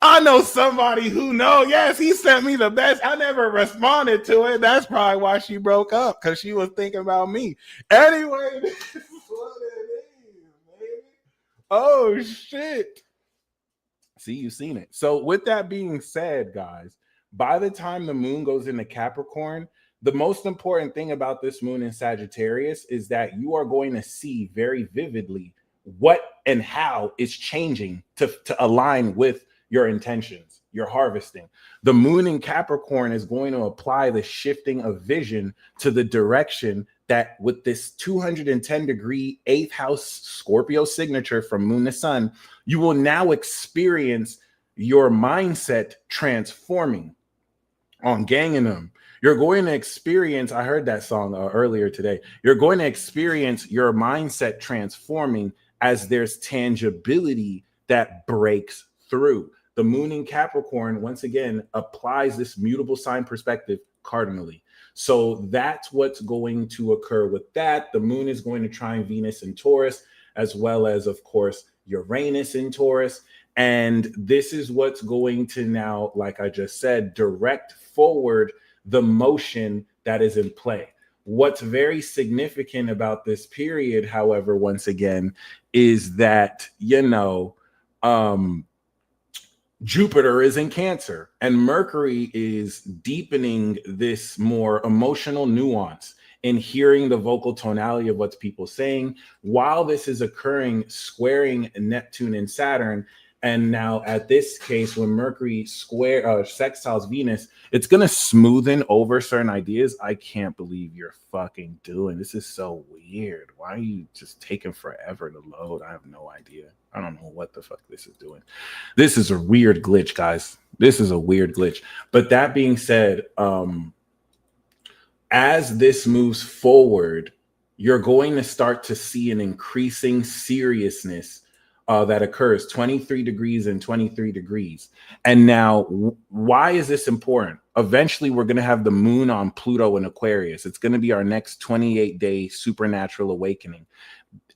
I know somebody who knows. Yes, he sent me the best. I never responded to it. That's probably why she broke up, because she was thinking about me. Anyway, this is what it is, baby. Oh, shit. See, you've seen it. So with that being said, guys, by the time the moon goes into Capricorn, the most important thing about this moon in Sagittarius is that you are going to see very vividly what and how it's changing to align with your intentions, your harvesting. The moon in Capricorn is going to apply the shifting of vision to the direction that with this 210-degree 8th house Scorpio signature from moon to sun, you will now experience your mindset transforming on Gangnam. You're going to experience, I heard that song earlier today. You're going to experience your mindset transforming as there's tangibility that breaks through. The moon in Capricorn, once again, applies this mutable sign perspective cardinally. So that's what's going to occur with that. The moon is going to trine Venus in Taurus, as well as, of course, Uranus in Taurus. And this is what's going to now, like I just said, direct forward the motion that is in play. What's very significant about this period, however, once again, is that, Jupiter is in Cancer and Mercury is deepening this more emotional nuance in hearing the vocal tonality of what's people saying. While this is occurring, squaring Neptune and Saturn, And now at this case, when Mercury sextiles Venus, it's gonna smoothen over certain ideas. I can't believe you're fucking doing this. Is so weird. Why are you just taking forever to load? I have no idea. I don't know what the fuck this is doing. This is a weird glitch, guys. This is a weird glitch. But that being said, as this moves forward, you're going to start to see an increasing seriousness that occurs 23 degrees and 23 degrees. And now, why is this important? Eventually, we're going to have the moon on Pluto in Aquarius. It's going to be our next 28-day supernatural awakening.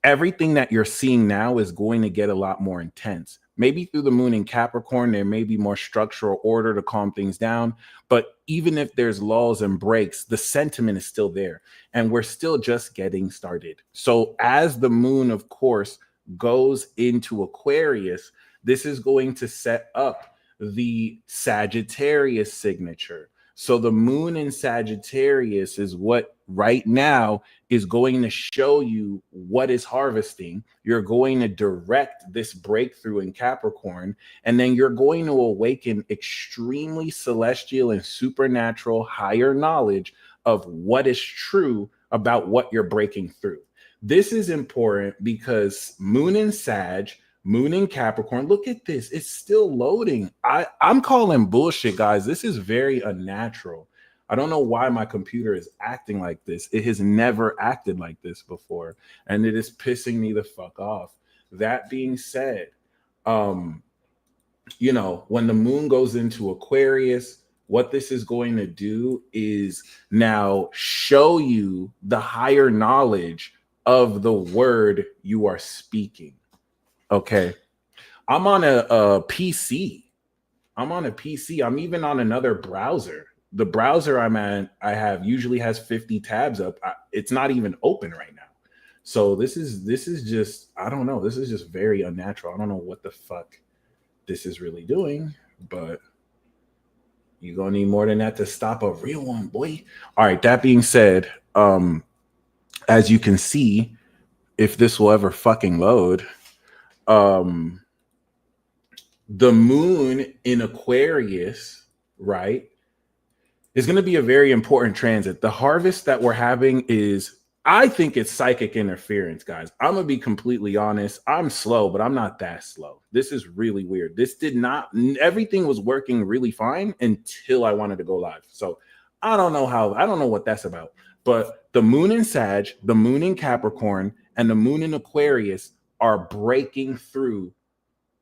Everything that you're seeing now is going to get a lot more intense. Maybe through the moon in Capricorn, there may be more structural order to calm things down. But even if there's lulls and breaks, the sentiment is still there. And we're still just getting started. So as the moon, of course, goes into Aquarius, this is going to set up the Sagittarius signature. So the moon in Sagittarius is what right now is going to show you what is harvesting. You're going to direct this breakthrough in Capricorn, and then you're going to awaken extremely celestial and supernatural higher knowledge of what is true about what you're breaking through. This is important because moon in Sag, moon in Capricorn. Look at this. It's still loading. I'm calling bullshit, guys. This is very unnatural. I don't know why my computer is acting like this. It has never acted like this before, and it is pissing me the fuck off. That being said, when the moon goes into Aquarius, what this is going to do is now show you the higher knowledge of the word you are speaking. Okay. I'm on a PC. I'm even on another browser. The browser I have usually has 50 tabs up. It's not even open right now. So this is just, I don't know. This is just very unnatural. I don't know what the fuck this is really doing, but you're gonna need more than that to stop a real one, boy. All right. That being said, as you can see, if this will ever fucking load, the moon in Aquarius, right, is going to be a very important transit. The harvest that we're having is, I think it's psychic interference, guys. I'm going to be completely honest. I'm slow, but I'm not that slow. This is really weird. Everything was working really fine until I wanted to go live. So I don't know what that's about. But the moon in Sag, the moon in Capricorn, and the moon in Aquarius are breaking through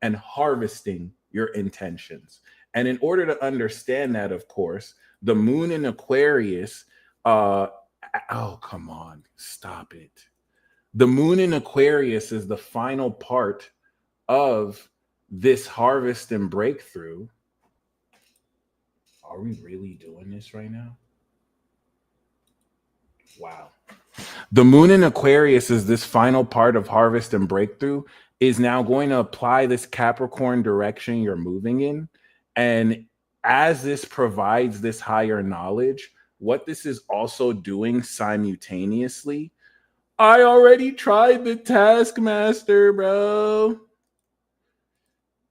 and harvesting your intentions. And in order to understand that, of course, the moon in Aquarius, oh, come on, stop it. The moon in Aquarius is the final part of this harvest and breakthrough. Are we really doing this right now? Wow. The moon in Aquarius is this final part of harvest and breakthrough, is now going to apply this Capricorn direction you're moving in. And as this provides this higher knowledge, what this is also doing simultaneously, I already tried the Taskmaster, bro.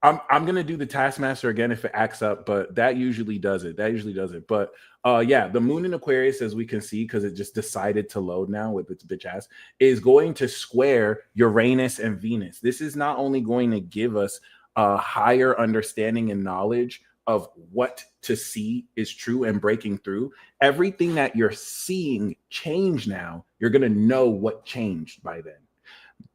I'm gonna do the Taskmaster again if it acts up, but that usually does it. But yeah, the moon in Aquarius, as we can see, because it just decided to load now with its bitch ass, is going to square Uranus and Venus. This is not only going to give us a higher understanding and knowledge of what to see is true and breaking through. Everything that you're seeing change now, you're gonna know what changed by then,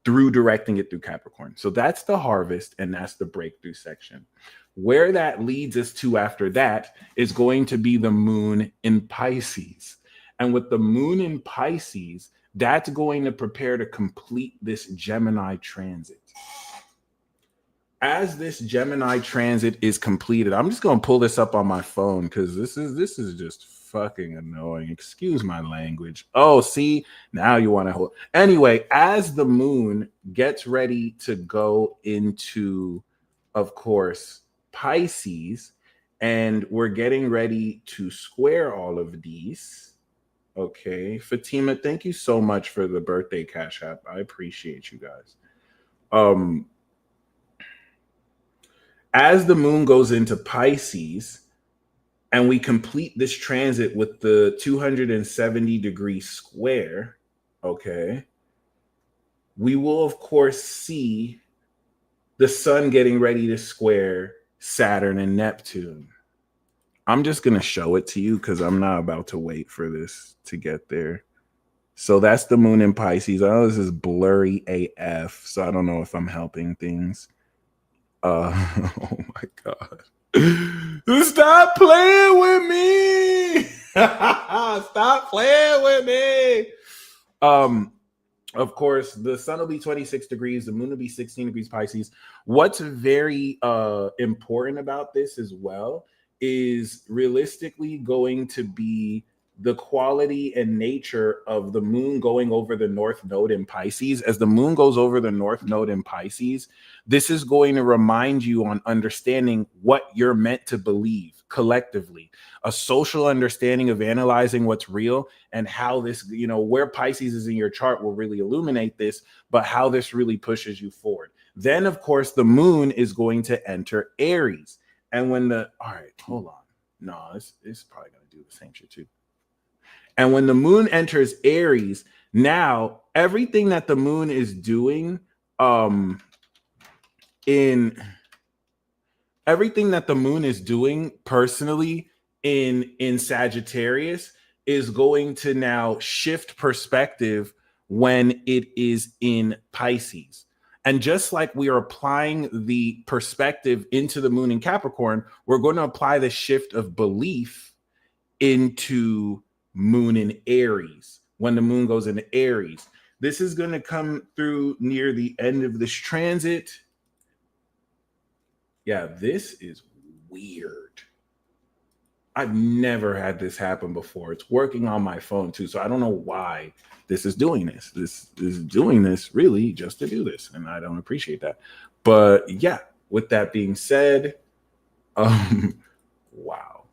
through directing it through Capricorn. So that's the harvest, and that's the breakthrough section. Where that leads us to after that is going to be the moon in Pisces. And with the moon in Pisces, that's going to prepare to complete this Gemini transit. As this Gemini transit is completed, I'm just going to pull this up on my phone because this is just fucking annoying. Excuse my language. Oh, see, now you want to hold. Anyway, as the moon gets ready to go into, of course, Pisces, and we're getting ready to square all of these. Okay, Fatima, thank you so much for the birthday cash app. I appreciate you guys. As the moon goes into Pisces, and we complete this transit with the 270-degree square, okay, we will, of course, see the sun getting ready to square Saturn and Neptune. I'm just going to show it to you because I'm not about to wait for this to get there. So that's the moon in Pisces. I know this is blurry AF, so I don't know if I'm helping things. Oh my God. Stop playing with me. Stop playing with me. Of course, the sun will be 26 degrees, the moon will be 16 degrees Pisces. What's very important about this as well is realistically going to be the quality and nature of the moon going over the north node in Pisces. As the moon goes over the north node in Pisces, this is going to remind you on understanding what you're meant to believe collectively, a social understanding of analyzing what's real and how this, you know, where Pisces is in your chart will really illuminate this, but how this really pushes you forward. Then, of course, the moon is going to enter Aries. And when all right, hold on. No, it's probably going to do the same shit too. And when the moon enters Aries, now everything that the moon is doing personally in Sagittarius is going to now shift perspective when it is in Pisces. And just like we are applying the perspective into the moon in Capricorn, we're going to apply the shift of belief into moon in Aries when the moon goes into Aries. This is going to come through near the end of this transit. Yeah, this is weird. I've never had this happen before. It's working on my phone too, so I don't know why this is doing this. This is doing this really just to do this, and I don't appreciate that. But yeah, with that being said, wow.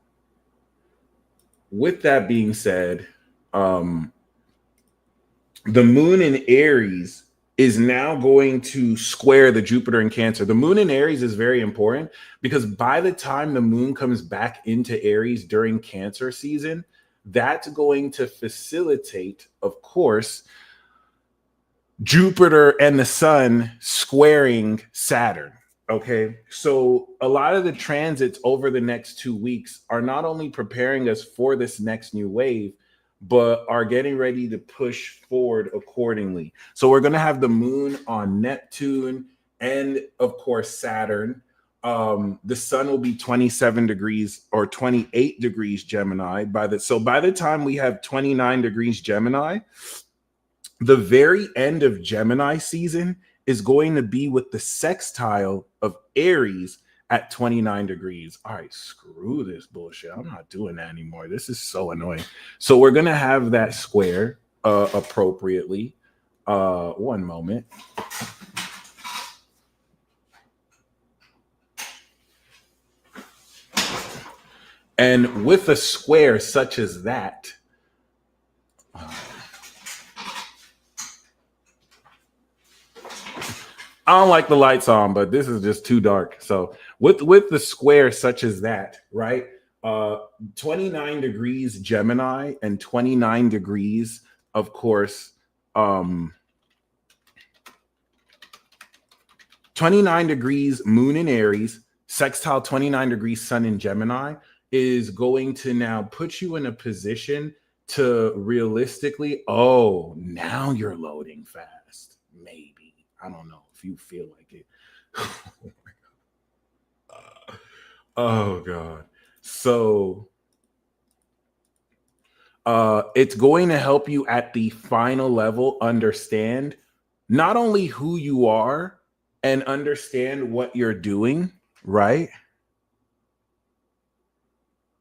With that being said, the moon in Aries is now going to square the Jupiter in Cancer. The moon in Aries is very important because by the time the moon comes back into Aries during Cancer season, that's going to facilitate, of course, Jupiter and the sun squaring Saturn. Okay, so a lot of the transits over the next 2 weeks are not only preparing us for this next new wave, but are getting ready to push forward accordingly. So we're going to have the moon on Neptune and, of course, Saturn. The sun will be 27 degrees or 28 degrees Gemini. By the time we have 29 degrees Gemini, the very end of Gemini season is going to be with the sextile of Aries at 29 degrees. All right, screw this bullshit. I'm not doing that anymore. This is so annoying. So we're going to have that square appropriately. One moment. And with a square such as that, I don't like the lights on, but this is just too dark. So with the square such as that, right? 29 degrees Gemini and 29 degrees, of course, 29 degrees moon in Aries, sextile 29 degrees sun in Gemini is going to now put you in a position to realistically, oh, now you're loading fast. Maybe. I don't know if you feel like it. Oh God. So it's going to help you at the final level understand not only who you are and understand what you're doing, right?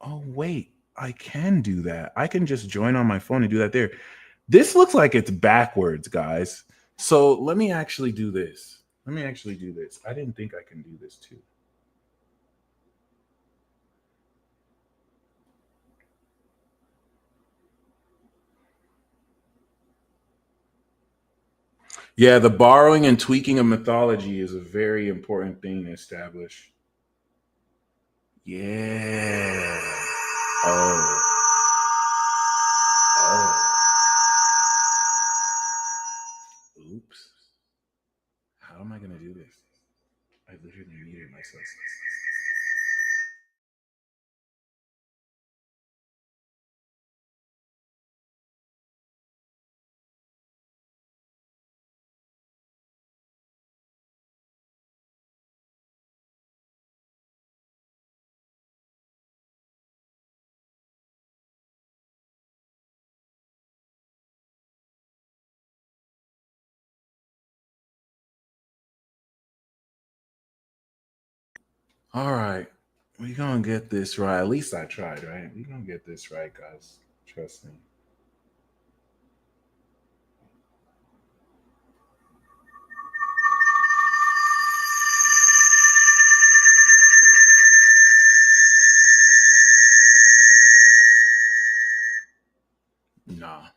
Oh, wait, I can do that. I can just join on my phone and do that there. This looks like it's backwards, guys. So let me actually do this. I didn't think I can do this too. Yeah, the borrowing and tweaking of mythology is a very important thing to establish. Yeah. Oh. Oops. How am I gonna do this? I literally muted myself. All right. We gonna get this right. At least I tried, right? We gonna get this right, guys. Trust me. Nah.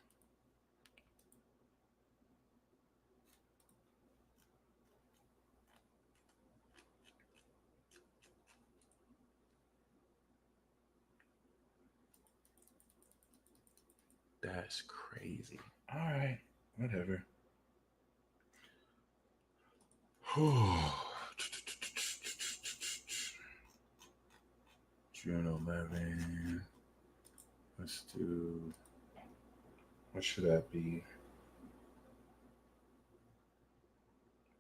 That's crazy. All right. Whatever. June 11. Let's do. What should that be?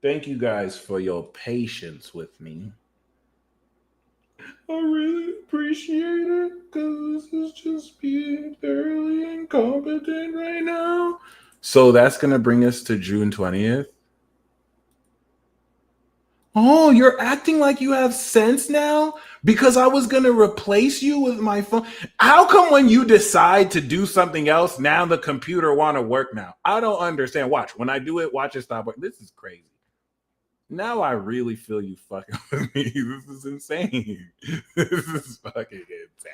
Thank you guys for your patience with me. I really appreciate it because this is just being thoroughly incompetent right now. So that's going to bring us to June 20th. Oh, you're acting like you have sense now because I was going to replace you with my phone. How come when you decide to do something else, now the computer want to work now? I don't understand. Watch. When I do it, watch it stop working. This is crazy. Now I really feel you fucking with me. This is insane. This is fucking insane.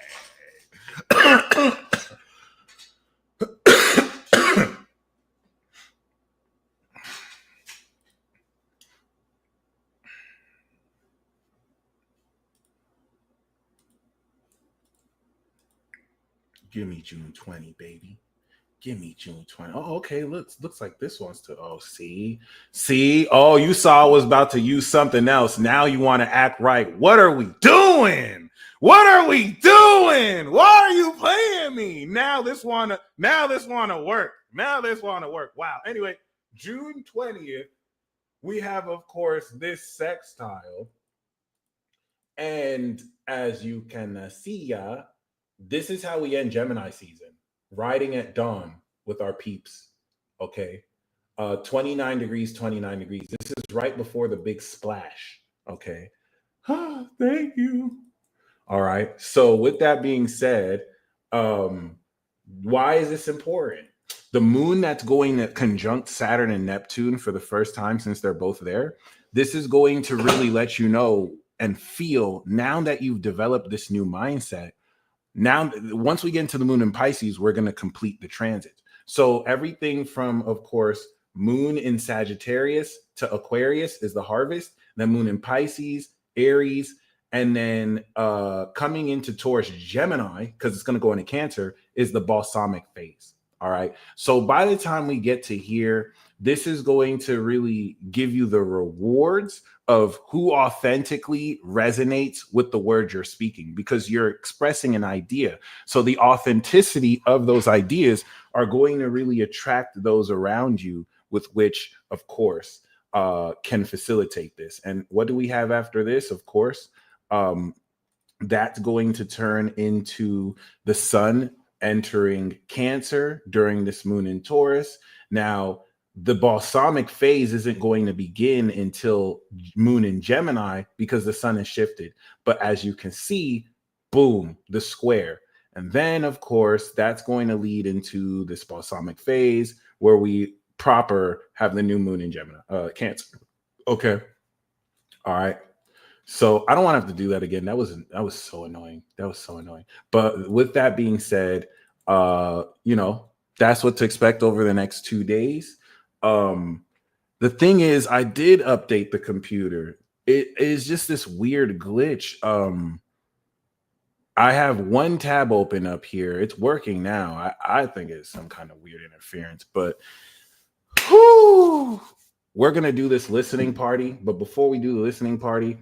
Give me June 20, baby. Give me June 20. Oh, okay. Looks like this one's to. Oh, see. Oh, you saw I was about to use something else. Now you want to act right. What are we doing? What are we doing? Why are you playing me? Now this wanna work. Now this wanna work. Wow. Anyway, June 20th, we have, of course, this sextile. And as you can see, this is how we end Gemini season. Riding at dawn with our peeps. Okay. 29 degrees, 29 degrees. This is right before the big splash. Okay. Thank you. All right. So with that being said, why is this important? The moon that's going to conjunct Saturn and Neptune for the first time since they're both there. This is going to really let you know and feel now that you've developed this new mindset. Now, once we get into the moon in Pisces, we're going to complete the transit. So everything from, of course, moon in Sagittarius to Aquarius is the harvest. Then moon in Pisces, Aries, and then coming into Taurus, Gemini, because it's going to go into Cancer, is the balsamic phase. All right. So by the time we get to here, this is going to really give you the rewards of who authentically resonates with the words you're speaking because you're expressing an idea. So the authenticity of those ideas are going to really attract those around you, with which, of course, can facilitate this. And what do we have after this? Of course, that's going to turn into the sun entering Cancer during this moon in Taurus. Now, the balsamic phase isn't going to begin until moon in Gemini because the sun is shifted. But as you can see, boom, the square. And then, of course, that's going to lead into this balsamic phase where we proper have the new moon in Gemini, Cancer. Okay. All right. So I don't want to have to do that again. That was so annoying. That was so annoying. But with that being said, that's what to expect over the next 2 days. The thing is, I did update the computer. It is just this weird glitch. I have one tab open up here. It's working now. I think it's some kind of weird interference, but whew, we're gonna do this listening party. But before we do the listening party,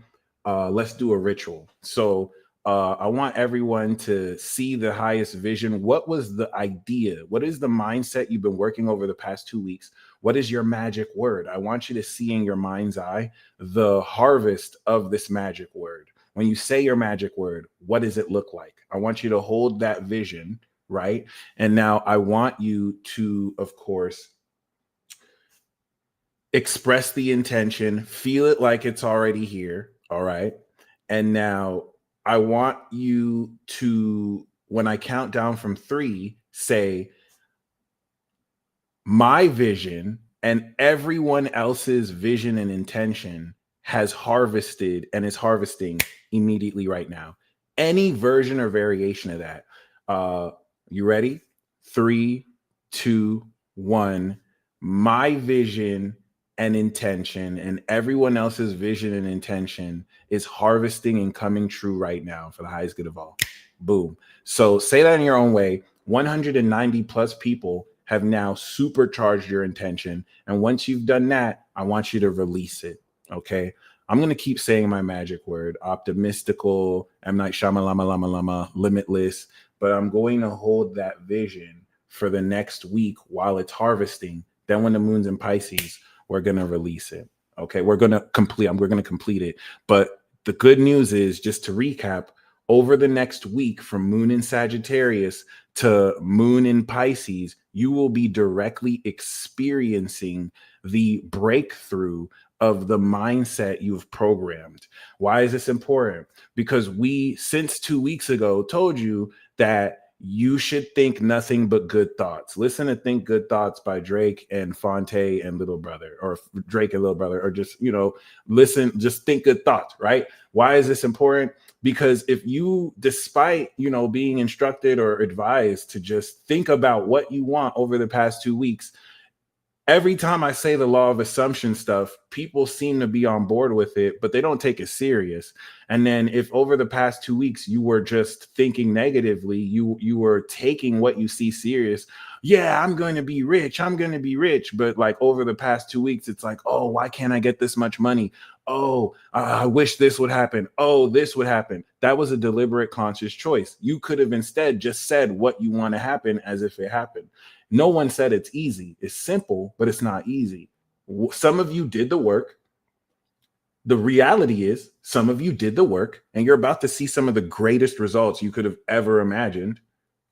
let's do a ritual. So I want everyone to see the highest vision. What was the idea? What is the mindset you've been working over the past 2 weeks? What is your magic word? I want you to see in your mind's eye the harvest of this magic word. When you say your magic word, what does it look like? I want you to hold that vision, right? And now I want you to, of course, express the intention, feel it like it's already here. All right. And now I want you to, when I count down from 3, say, my vision and everyone else's vision and intention has harvested and is harvesting immediately right now. Any version or variation of that. You ready? 3, 2, 1. My vision and intention and everyone else's vision and intention is harvesting and coming true right now for the highest good of all. Boom. So say that in your own way. 190 plus people have now supercharged your intention. And once you've done that, I want you to release it. Okay. I'm going to keep saying my magic word, optimistical, M. Night Shyamalan, limitless, but I'm going to hold that vision for the next week while it's harvesting. Then when the moon's in Pisces, we're going to release it. Okay. We're going to complete it. But the good news is, just to recap, over the next week from moon in Sagittarius to moon in Pisces, you will be directly experiencing the breakthrough of the mindset you've programmed. Why is this important? Because we, since 2 weeks ago, told you that you should think nothing but good thoughts. Listen to Think Good Thoughts by Drake and Fonte and Little Brother, or Drake and Little Brother, or just, listen, just think good thoughts, right? Why is this important? Because if you, despite, being instructed or advised to just think about what you want over the past 2 weeks, every time I say the law of assumption stuff, people seem to be on board with it, but they don't take it serious. And then if over the past 2 weeks you were just thinking negatively, you were taking what you see serious. Yeah, I'm going to be rich. I'm going to be rich. But like over the past 2 weeks, it's like, oh, why can't I get this much money? Oh, I wish this would happen. Oh, this would happen. That was a deliberate, conscious choice. You could have instead just said what you want to happen as if it happened. No one said it's easy. It's simple, but it's not easy. Some of you did the work. The reality is some of you did the work, and you're about to see some of the greatest results you could have ever imagined.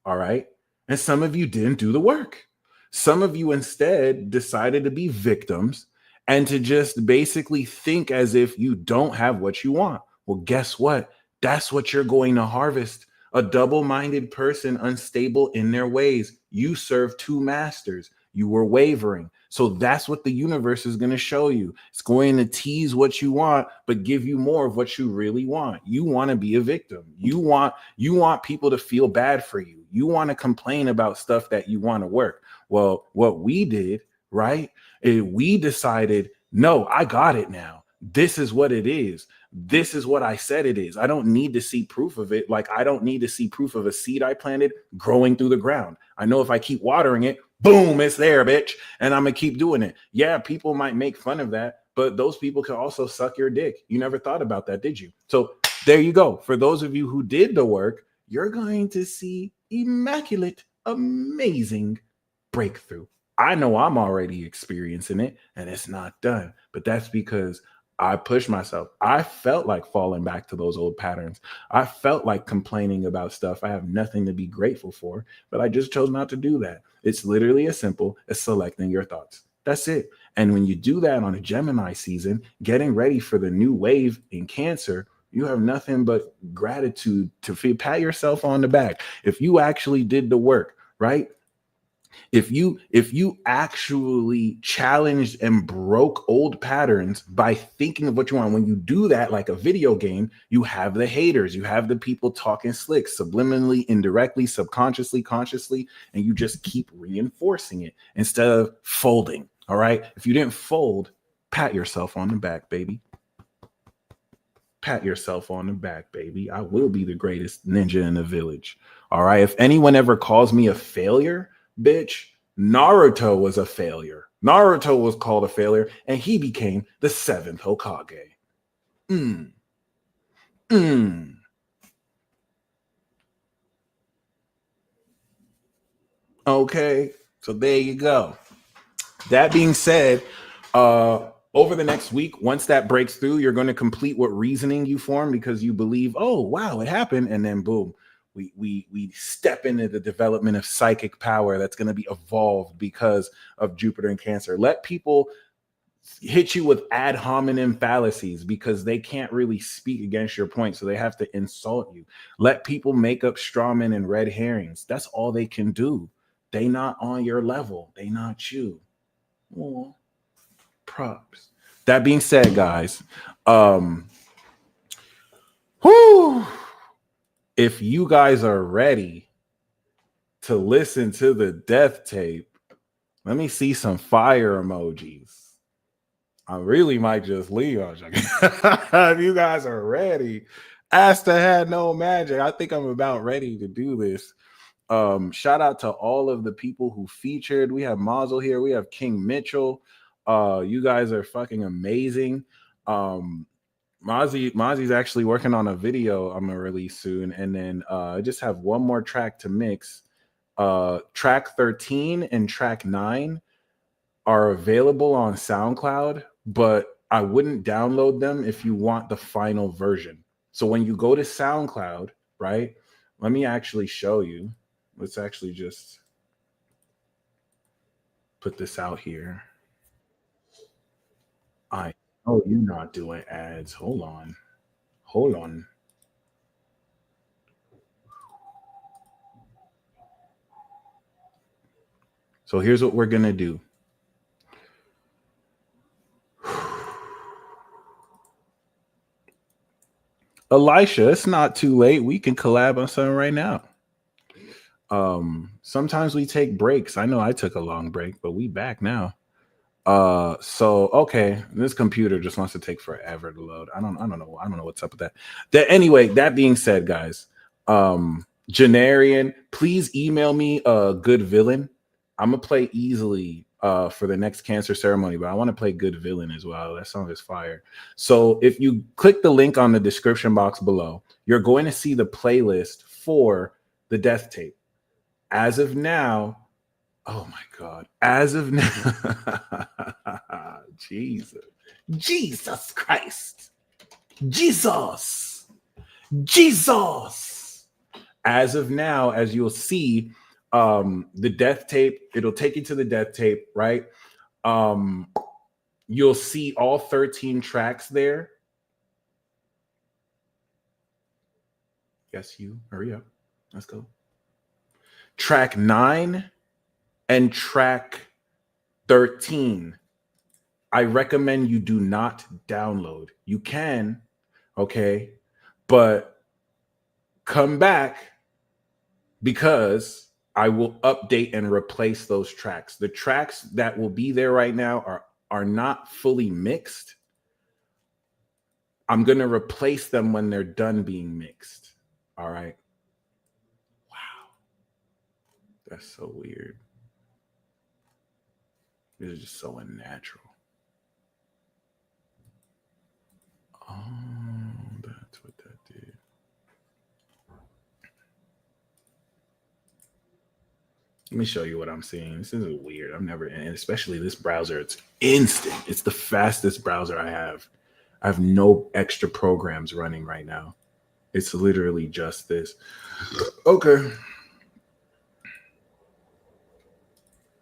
All right. And some of you didn't do the work. Some of you instead decided to be victims and to just basically think as if you don't have what you want. Well, guess what? That's what you're going to harvest. A double-minded person, unstable in their ways. You serve 2 masters. You were wavering. So that's what the universe is going to show you. It's going to tease what you want, but give you more of what you really want. You want to be a victim. You want people to feel bad for you. You want to complain about stuff that you want to work. Well, what we did, right, is we decided, no, I got it now. This is what it is. This is what I said it is. I don't need to see proof of it. Like I don't need to see proof of a seed I planted growing through the ground. I know if I keep watering it, boom, it's there, bitch. And I'm going to keep doing it. Yeah, people might make fun of that, but those people can also suck your dick. You never thought about that, did you? So there you go. For those of you who did the work, you're going to see immaculate, amazing breakthrough. I know I'm already experiencing it and it's not done, but that's because I pushed myself. I felt like falling back to those old patterns. I felt like complaining about stuff I have nothing to be grateful for, but I just chose not to do that. It's literally as simple as selecting your thoughts. That's it. And when you do that on a Gemini season, getting ready for the new wave in Cancer, you have nothing but gratitude to feel, pat yourself on the back. If you actually did the work, right? If you actually challenged and broke old patterns by thinking of what you want, when you do that, like a video game, you have the haters, you have the people talking slick, subliminally, indirectly, subconsciously, consciously, and you just keep reinforcing it instead of folding. All right. If you didn't fold, pat yourself on the back, baby. Pat yourself on the back, baby. I will be the greatest ninja in the village. All right. If anyone ever calls me a failure, bitch, Naruto was a failure. Naruto was called a failure, and he became the 7th Hokage. Mm. Mm. Okay. So there you go. That being said, over the next week, once that breaks through, you're going to complete what reasoning you form because you believe, oh wow, it happened, and then boom, we step into the development of psychic power that's going to be evolved because of Jupiter and Cancer. Let people hit you with ad hominem fallacies because they can't really speak against your point, so they have to insult you. Let people make up straw men and red herrings. That's all they can do. They not on your level. They not you. Oh, props. That being said, guys, whew, if you guys are ready to listen to the death tape, let me see some fire emojis. I really might just leave on you. If you guys are ready, Asta had no magic. I think I'm about ready to do this. Shout out to all of the people who featured. We have Mazel here. We have King Mitchell. You guys are fucking amazing. Mozzie's actually working on a video I'm gonna release soon, and then I just have one more track to mix. Track 13 and track 9 are available on SoundCloud, but I wouldn't download them if you want the final version. So when you go to SoundCloud, right? Let me actually show you. Let's actually just put this out here. I know you're not doing ads. Hold on. Hold on. So here's what we're going to do. Elisha, it's not too late. We can collab on something right now. Sometimes we take breaks. I know I took a long break, but we back now. So okay, this computer just wants to take forever to load. I don't know what's up with that. Anyway, that being said, guys, Janarian, please email me a good villain. I'm gonna play easily for the next Cancer ceremony, but I want to play good villain as well. That song is fire. So if you click the link on the description box below, you're going to see the playlist for the death tape. As of now, oh my God, as of now, Jesus Christ, Jesus. As of now, as you'll see, the death tape, it'll take you to the death tape, right? You'll see all 13 tracks there. Yes, you hurry up. Let's go. Track 9 and track 13. I recommend you do not download. You can, okay, but come back because I will update and replace those tracks. The tracks that will be there right now are not fully mixed. I'm going to replace them when they're done being mixed. All right. Wow. That's so weird. This is just so unnatural. Oh, that's what that did. Let me show you what I'm seeing. This is weird. I've never, and especially this browser, it's instant. It's the fastest browser I have. I have no extra programs running right now. It's literally just this. Okay.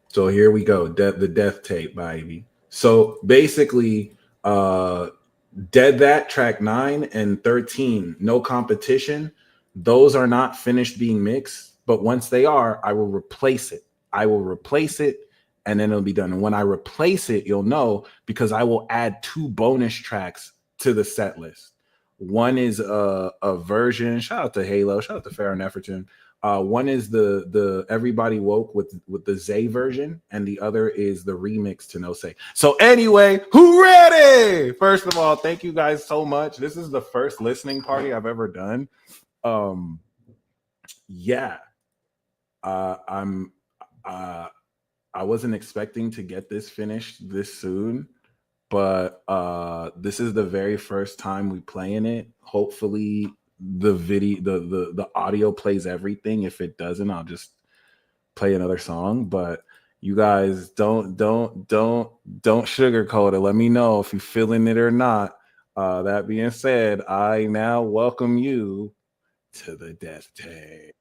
So here we go. The death tape, baby. So basically, Dead That track 9 and 13, no competition. Those are not finished being mixed, but once they are, I will replace it. And then it'll be done. And when I replace it, you'll know because I will add 2 bonus tracks to the set list. One is a version. Shout out to Halo. Shout out to Farron Efferton. One is the Everybody Woke with the Zay version, and the other is the remix to No Say. So anyway, who ready? First of all, thank you guys so much. This is the first listening party I've ever done. Yeah, I'm. I wasn't expecting to get this finished this soon, but this is the very first time we playing it. Hopefully the video the audio plays everything. If it doesn't, I'll just play another song. But you guys don't sugarcoat it. Let me know if you're feeling it or not. That being said, I now welcome you to the death tape.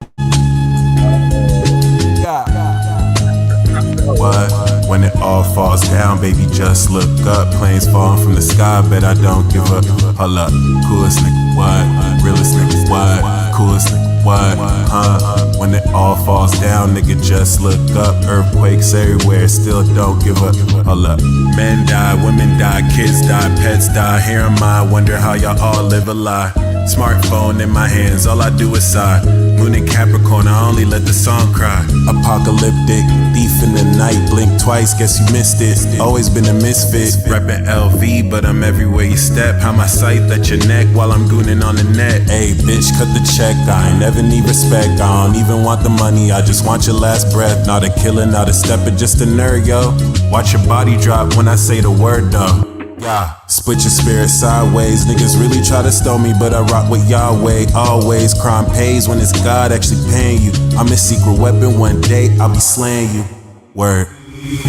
What? When it all falls down, baby, just look up. Planes falling from the sky, bet I don't give up. Hold up, coolest nigga, what? Realest nigga, what? Coolest nigga, what? Huh? When it all falls down, nigga, just look up. Earthquakes everywhere, still don't give up. Hold up. Men die, women die, kids die, pets die. Here am I, wonder how y'all all live a lie. Smartphone in my hands, all I do is sigh. Moon in Capricorn, I only let the song cry. Apocalyptic, thief in the night, blink twice, guess you missed it. Always been a misfit, reppin' LV, but I'm everywhere you step. How my sight at your neck while I'm gooning on the net. Hey, bitch, cut the check, I ain't never need respect. I don't even want the money, I just want your last breath. Not a killer, not a stepper, just a nerd, yo. Watch your body drop when I say the word, though. Yeah. Split your spirit sideways. Niggas really try to stone me, but I rock with Yahweh. Always crime pays when it's God actually paying you. I'm a secret weapon, one day I'll be slaying you. Word.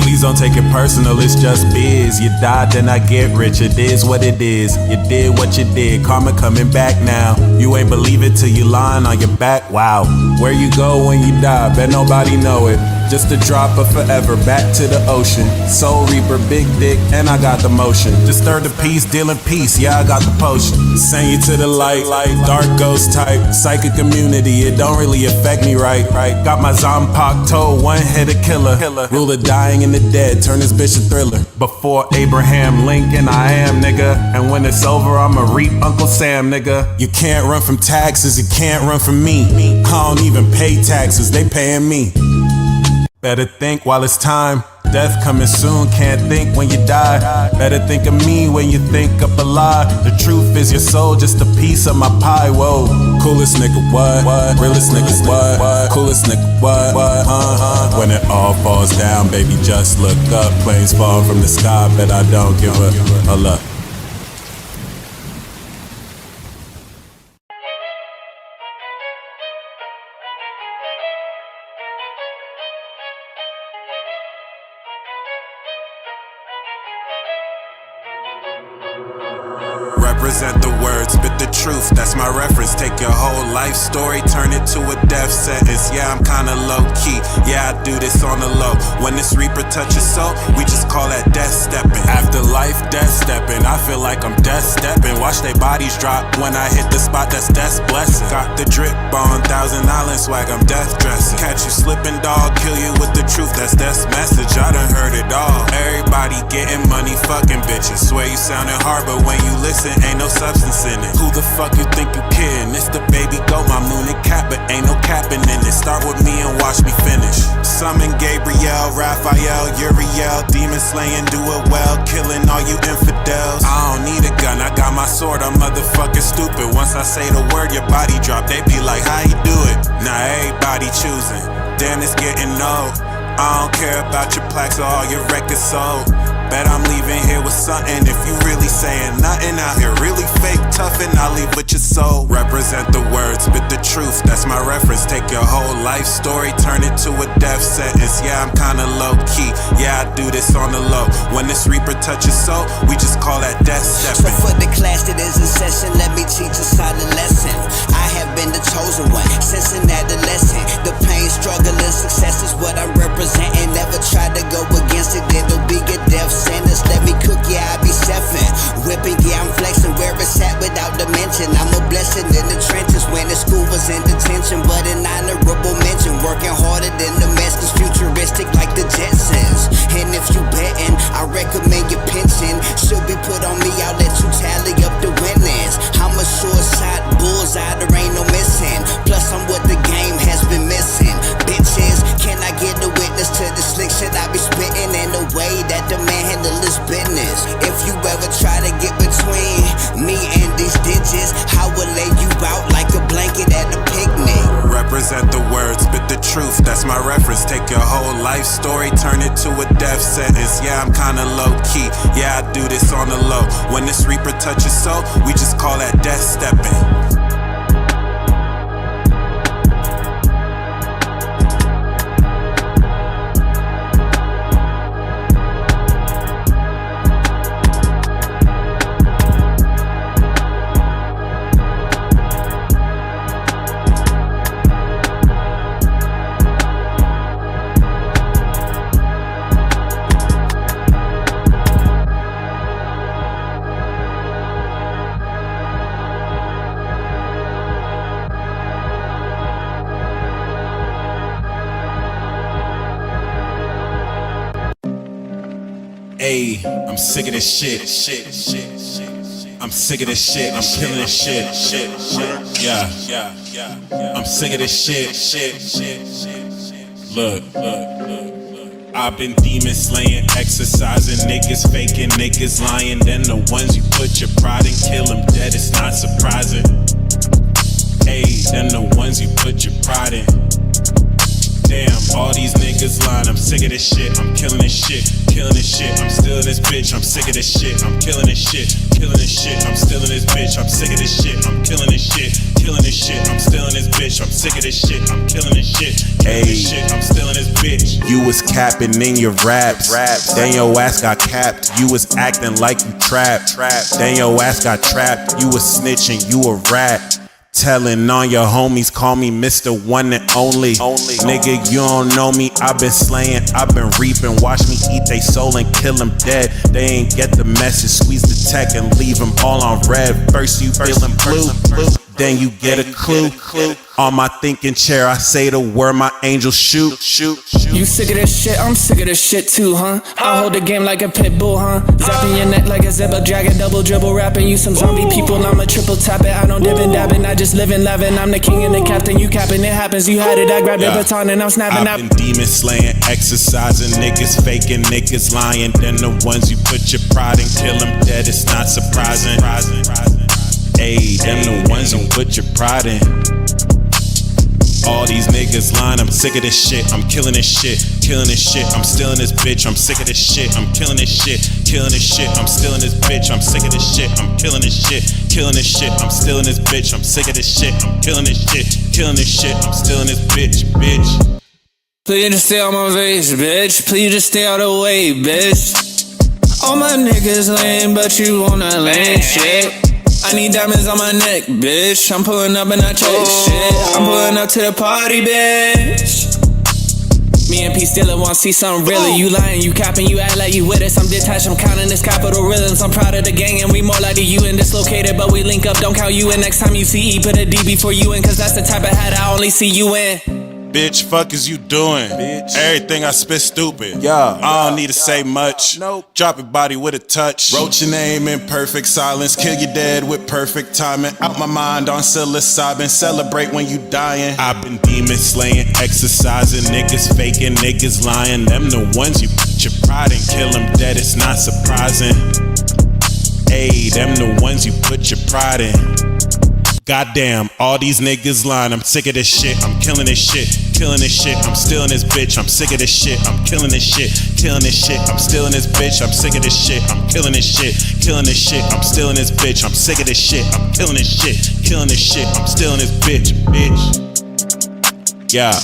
Please don't take it personal, it's just biz. You died, then I get rich, it is what it is. You did what you did, karma coming back now. You ain't believe it till you lying on your back, wow. Where you go when you die, bet nobody know it. Just a drop of forever, back to the ocean. Soul Reaper, big dick, and I got the motion. Just stir the peace, dealing peace, yeah, I got the potion. Send you to the light, dark ghost type. Psychic immunity, it don't really affect me right. Got my Zombok toe, one hit a killer. Rule of dying and the dead, turn this bitch a thriller. Before Abraham Lincoln, I am, nigga. And when it's over, I'ma reap Uncle Sam, nigga. You can't run from taxes, you can't run from me. I don't even pay taxes, they paying me. Better think while it's time. Death coming soon, can't think when you die. Better think of me when you think up a lie. The truth is your soul, just a piece of my pie, whoa. Coolest nigga, what? Realest nigga, what? Coolest nigga, what? When it all falls down, baby, just look up. Planes fall from the sky, bet I don't give a look. Represent the words, spit the truth, that's my reference. Take your whole life story, turn it to a death sentence. Yeah, I'm kinda low-key, yeah, I do this on the low. When this reaper touches soul, we just call that death stepping. After life, death stepping, I feel like I'm death stepping. Watch they bodies drop when I hit the spot, that's death's blessing. Got the drip on, Thousand Island swag, I'm death dressing. Catch you slipping, dog, kill you with the truth, that's death's message. I done heard it all. Everybody getting money, fucking bitches. Swear you sounding hard, but when you listen, ain't no substance in it. Who the fuck you think you kidding? It's the baby goat, my moon and cap, but ain't no capping in it. Start with me and watch me finish. Summon Gabriel, Raphael, Uriel, demon slaying, do it well, killing all you infidels. I don't need a gun, I got my sword, I'm motherfucking stupid. Once I say the word, your body drop, they be like, how you do it? Now everybody choosing, damn it's getting old. I don't care about your plaques or all your records sold. Bet I'm leaving here with something if you really saying nothing out here. Really fake tough and I'll leave with your soul. Represent the words, spit the truth, that's my reference. Take your whole life story, turn it to a death sentence. Yeah, I'm kinda low-key, yeah, I do this on the low. When this reaper touches soul, we just call that death stepping. So for the class that is in session, let me teach a solid lesson. I have been the chosen one, since an adolescent. The pain, struggle, and success is what I'm representing. Never try to go against it, there'll be a death sentence. Let me cook, yeah, I be chefing. Whipping, yeah, I'm flexing. Where it's at without dimension. I'm a blessing in the trenches when the school was in detention. But an honorable mention, working harder than the Mexicans, futuristic like the Jetsons. And if you betting, I recommend your pension should be put on me. I'll let you tally up the winnings. I'm a short shot, bullseye, there ain't no missing. Plus I'm what the game has been missing. That's my reference. Take your whole life story, turn it to a death sentence. Yeah, I'm kinda low key. Yeah, I do this on the low. When this reaper touches soul, we just call that death stepping. Ayy, I'm sick of this shit. I'm sick of this shit. I'm killing this shit. Yeah. I'm sick of this shit. Look. I've been demon slaying, exercising, niggas faking, niggas lying. Then the ones you put your pride in, kill them dead, it's not surprising. Ayy, then the ones you put your pride in. Damn, all these niggas lying, I'm sick of this shit, I'm killing this shit, I'm still in this bitch, I'm sick of this shit, I'm killing this shit, I'm still in this bitch, I'm sick of this shit, I'm killing this shit, I'm still in this bitch, I'm sick of this shit, I'm killing this shit, I'm still in this bitch. You was capping in your raps, then your ass got capped, you was acting like you trapped, then your ass got trapped, you was snitching, you a rat. Telling on your homies, call me Mr. One and Only. Nigga, you don't know me, I've been slaying, I've been reaping. Watch me eat they soul and kill them dead. They ain't get the message, squeeze the tech and leave them all on red. First you feeling blue, then you get a clue. On my thinking chair, I say the word, my angel shoot. You sick of this shit? I'm sick of this shit too, huh? I hold the game like a pit bull, huh? Zapping your neck like a zebra dragon, double dribble rapping. You some zombie people, I'm a triple tap it. I don't dip and dab it, I just live and laughing. I'm the king and the captain, you capping, it happens. You had it, I grabbed the baton and I'm snapping out. I've been demon slaying, exercising, niggas faking, niggas lying. Then the ones you put your pride in, kill them dead, it's not surprising. Ayy, them the ones you put your pride in. All these niggas lying, I'm sick of this shit, I'm killing this shit, I'm still in this bitch, I'm sick of this shit, I'm killing this shit, I'm still in this bitch, I'm sick of this shit, I'm killing this shit, I'm still in this bitch, I'm sick of this shit, I'm killing this shit, I'm still in this bitch. Please just stay on my face, bitch, please just stay out of the way, bitch. All my niggas lame, but you wanna lame shit. I need diamonds on my neck, bitch. I'm pulling up and I check shit. I'm pulling up to the party, bitch. Me and P still want to see something really. You lying, you capping, you act like you with us. I'm detached, I'm counting this capital rhythms. I'm proud of the gang and we more like the U and dislocated, but we link up, don't count you in. Next time you see E, put a D before you in, cause that's the type of hat I only see you in. Bitch, fuck is you doing? Bitch. Everything I spit stupid. I don't need to say much. Nope. Drop your body with a touch. Wrote your name in perfect silence. Kill you dead with perfect timing. Out my mind on psilocybin. Celebrate when you dying. I've been demon slaying, exercising. Niggas faking, niggas lying. Them the ones you put your pride in. Kill them dead, it's not surprising. Ayy, them the ones you put your pride in. Goddamn, all these niggas lying, I'm sick of this shit, I'm killing this shit, I'm still in this bitch, I'm sick of this shit, I'm killing this shit, I'm still in this bitch, I'm sick of this shit, I'm killing this shit, I'm still in this bitch, I'm sick of this shit, I'm killing this shit, I'm still in this bitch. Yeah.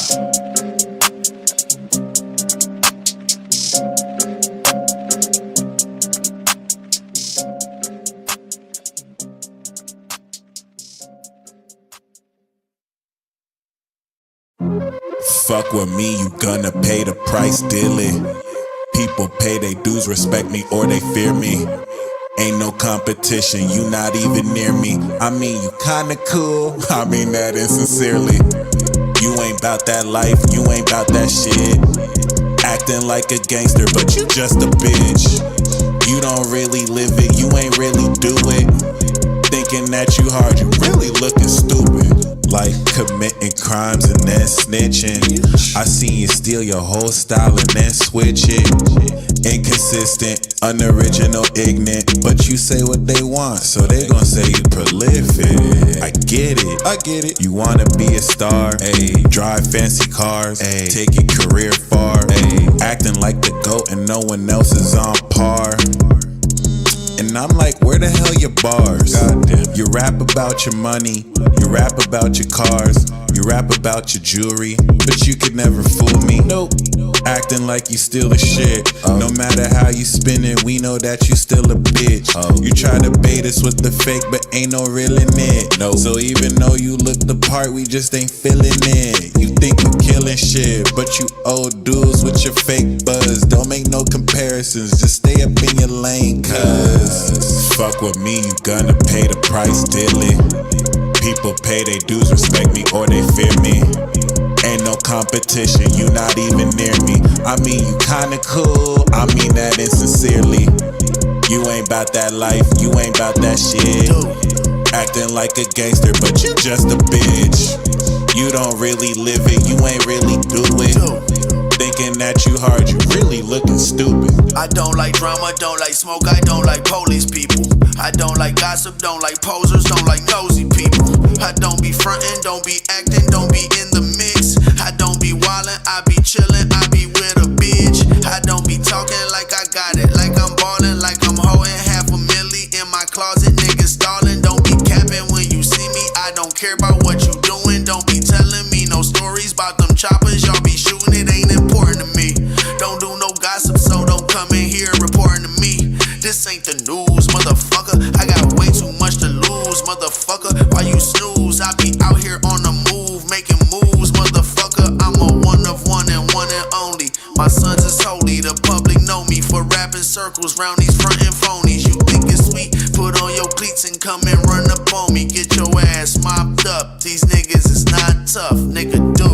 Fuck with me, you gonna pay the price daily. People pay they dues, respect me or they fear me. Ain't no competition, you not even near me. I mean, you kinda cool, I mean that insincerely. You ain't bout that life, you ain't bout that shit. Acting like a gangster, but you just a bitch. You don't really live it, you ain't really do it. Thinking that you hard, you really looking stupid. Like committing crime. crimes and then snitching. I seen you steal your whole style and then switch it. Inconsistent, unoriginal, ignorant, but you say what they want, so they gon' say you prolific. I get it. You wanna be a star, ayy. Drive fancy cars, ayy. Take your career far, ayy. Acting like the GOAT and no one else is on par. And I'm like, where the hell your bars? Goddamn. You rap about your money, you rap about your cars, you rap about your jewelry, but you could never fool me. Nope. Acting like you still the shit. No matter how you spin it, we know that you still a bitch. You try to bait us with the fake, but ain't no real in it. No. So even though you look the part, we just ain't feeling it. You think you killing shit, but you old dudes with your fake buzz. Don't make no comparisons, just stay up in your lane, cuz fuck with me, you gonna pay the price daily. People pay their dues, respect me or they fear me. Ain't no competition, you not even near me. I mean, you kinda cool, I mean that insincerely. You ain't bout that life, you ain't bout that shit. Acting like a gangster, but you just a bitch. You don't really live it, you ain't really do it. Thinking that you hard, you really looking stupid. I don't like drama, don't like smoke, I don't like police people. I don't like gossip, don't like posers, don't like nosy people. I don't be frontin', don't be acting, don't be in the mix. I don't be wildin', I be chillin', I be with a bitch. I don't be talking like I got it, like I'm ballin', like I'm holding $500,000 in my closet. Niggas stallin', don't be capping when you see me. I don't care about what you doing, don't be telling me no stories about them choppers. Y'all be shooting, it ain't important to me. Don't do no gossip, so don't come in here reporting to me. This ain't the news, motherfucker. I got way too much to lose, motherfucker. Why you snooze? I be out here on the move, making moves, motherfucker. I'm a one of one and only. My sons is holy, the public know me for rapping circles round these frontin' phonies. You think it's sweet? Put on your cleats and come and run up on me. Get your ass mopped up. These niggas is not tough, nigga do.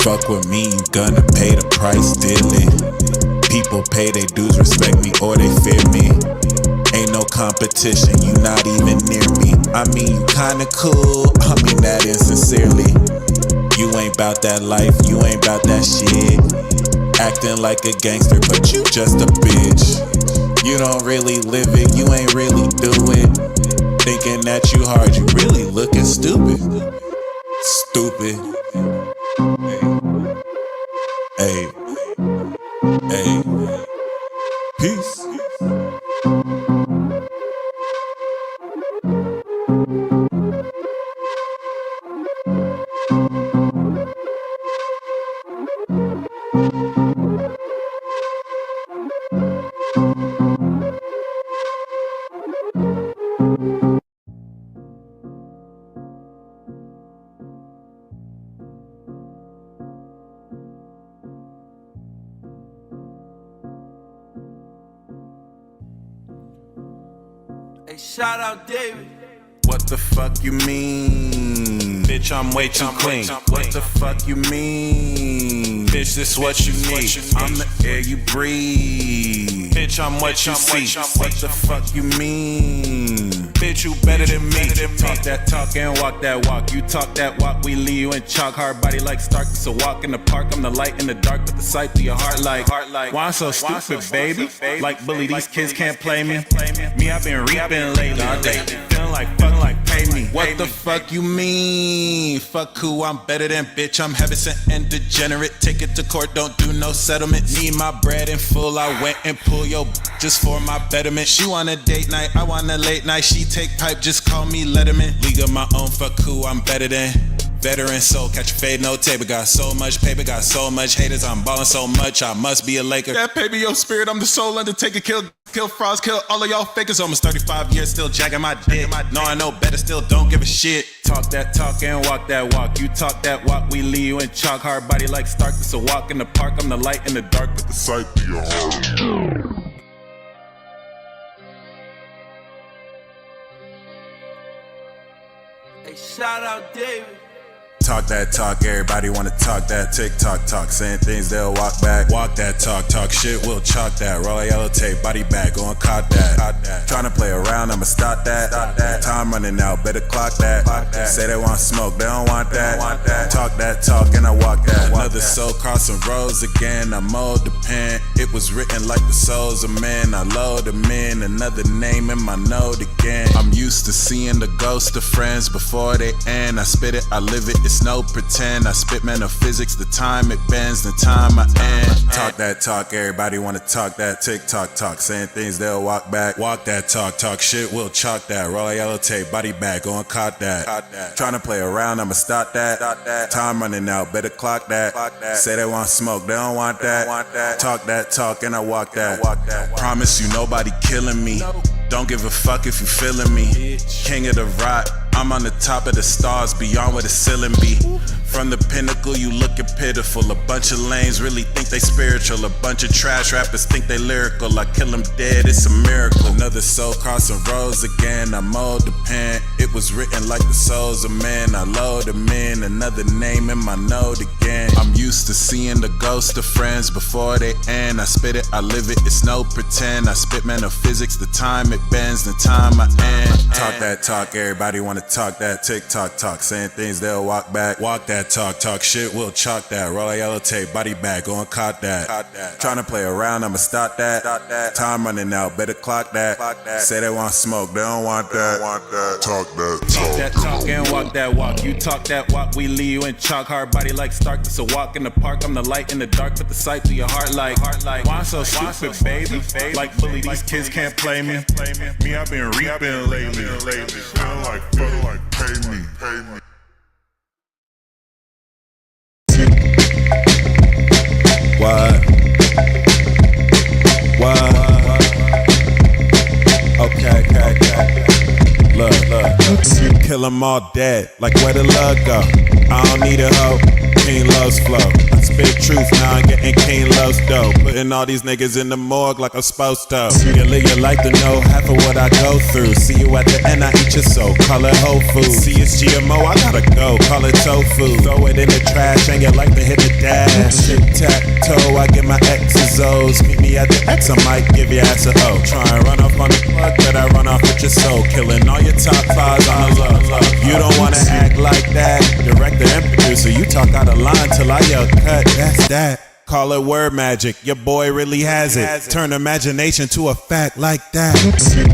Fuck with me, you gonna pay the price daily. People pay their dues, respect me or they fear me. Ain't no competition, you not even near me. I mean, you kinda cool, I mean that insincerely. You ain't bout that life, you ain't bout that shit. Acting like a gangster, but you just a bitch. You don't really live it, you ain't really do it. Thinking that you hard, you really looking stupid. Stupid. Hey. Hey. Peace. Hey, shout out David. What the fuck you mean? Bitch, I'm way too clean. What the fuck you mean? Bitch, this what you need. I'm the air you breathe. Bitch, I'm what you see. What the fuck you mean? Bitch, you better than me. Talk that talk and walk that walk. You talk that walk, we leave you in chalk. Hard body like Stark. It's a walk in the park. I'm the light in the dark, but the sight to your heart like. Why I'm so stupid, baby? Like bully, these kids can't play me. Me, I've been reaping lately. Feeling like fuck, like pay me. What the fuck you mean? Fuck who? I'm better than bitch. I'm heaven sent and degenerate. Take it to court, don't do no settlement. Need my bread in full. I went and pull your just for my betterment. She want a date night, I want a late night. She take pipe, just call me Letterman. League of my own, fuck who? I'm better than. Veteran soul, catch a fade, no taper. Got so much paper, got so much haters. I'm ballin' so much, I must be a Laker. That paper, your spirit, I'm the soul undertaker. Kill frauds, kill all of y'all fakers. Almost 35 years, still jagging my dick. No, I know better, still don't give a shit. Talk that talk and walk that walk. You talk that walk, we leave you in chalk. Hard body like Stark, it's a walk in the park. I'm the light in the dark, but the sight to your heart. Hey, shout out David. Talk that talk, everybody wanna talk that TikTok talk. Saying things, they'll walk back. Walk that talk shit, we'll chalk that. Roll yellow tape, body back, gon' caught that. Tryna play around, I'ma stop that. Time running out, better clock that. Say they want smoke, they don't want that. Talk that talk and I walk that. Another soul crossing roads again, I mold the pen. It was written like the souls of men, I load them in. Another name in my note again. I'm used to seeing the ghost of friends before they end. I spit it, I live it, it's no pretend. I spit metaphysics, the time it bends, the time I end. Talk that talk, everybody wanna talk that. TikTok talk, saying things they'll walk back. Walk that talk shit, we'll chalk that. Roll a yellow tape, body back, go and caught that. Tryna play around, I'ma stop that. Time running out, better clock that. Say they want smoke, they don't want that. Talk that talk and I walk that. Promise you nobody killing me. Don't give a fuck if you feeling me. King of the rock, I'm on the top of the stars, beyond where the ceiling be. From the pinnacle, you looking pitiful. A bunch of lames really think they spiritual. A bunch of trash rappers think they lyrical. I kill them dead, it's a miracle. Another soul crossing roads again, I mold the pen. It was written like the souls of men, I load them in. Another name in my note again. I'm used to seeing the ghost of friends before they end. I spit it, I live it, it's no pretend. I spit metaphysics, the time it bends, the time I end. Talk that talk, everybody wanna talk that. TikTok talk, saying things they'll walk back. Walk that talk shit, we'll chalk that. Roll a yellow tape, body back, go and caught that. Tryna play around, I'ma stop that. Time running out, better clock that. Say they want smoke, they don't want that. Talk that talk and walk that walk. You talk that walk, we leave you in chalk. Hard body like Stark, it's a walk in the park. I'm the light in the dark, put the sight to your heart like. Why I'm so stupid, baby? Like bully, these kids can't play me. Me, I've been reaping lately. Feel like pay me. What? Okay. Look. Kill them all dead, like where the love go. I don't need a hoe, King loves flow. I spit truth, now I'm getting King loves dough. Putting all these niggas in the morgue like I'm supposed to. You live your life to know half of what I go through. See you at the end, I eat your soul, call it Whole Foods. See it's GMO, I gotta go, call it tofu. Throw it in the trash, ain't your life to hit the dash. Tic-tac-toe, I get my X's O's. Meet me at the X, I might give your ass a O. Try and run off on the plug, but I run off with your soul. Killing all your top fives on the low. You don't wanna act like that. Director and producer, you talk out of line till I yell cut. That's that. Call it word magic, your boy really has it. Turn imagination to a fact like that.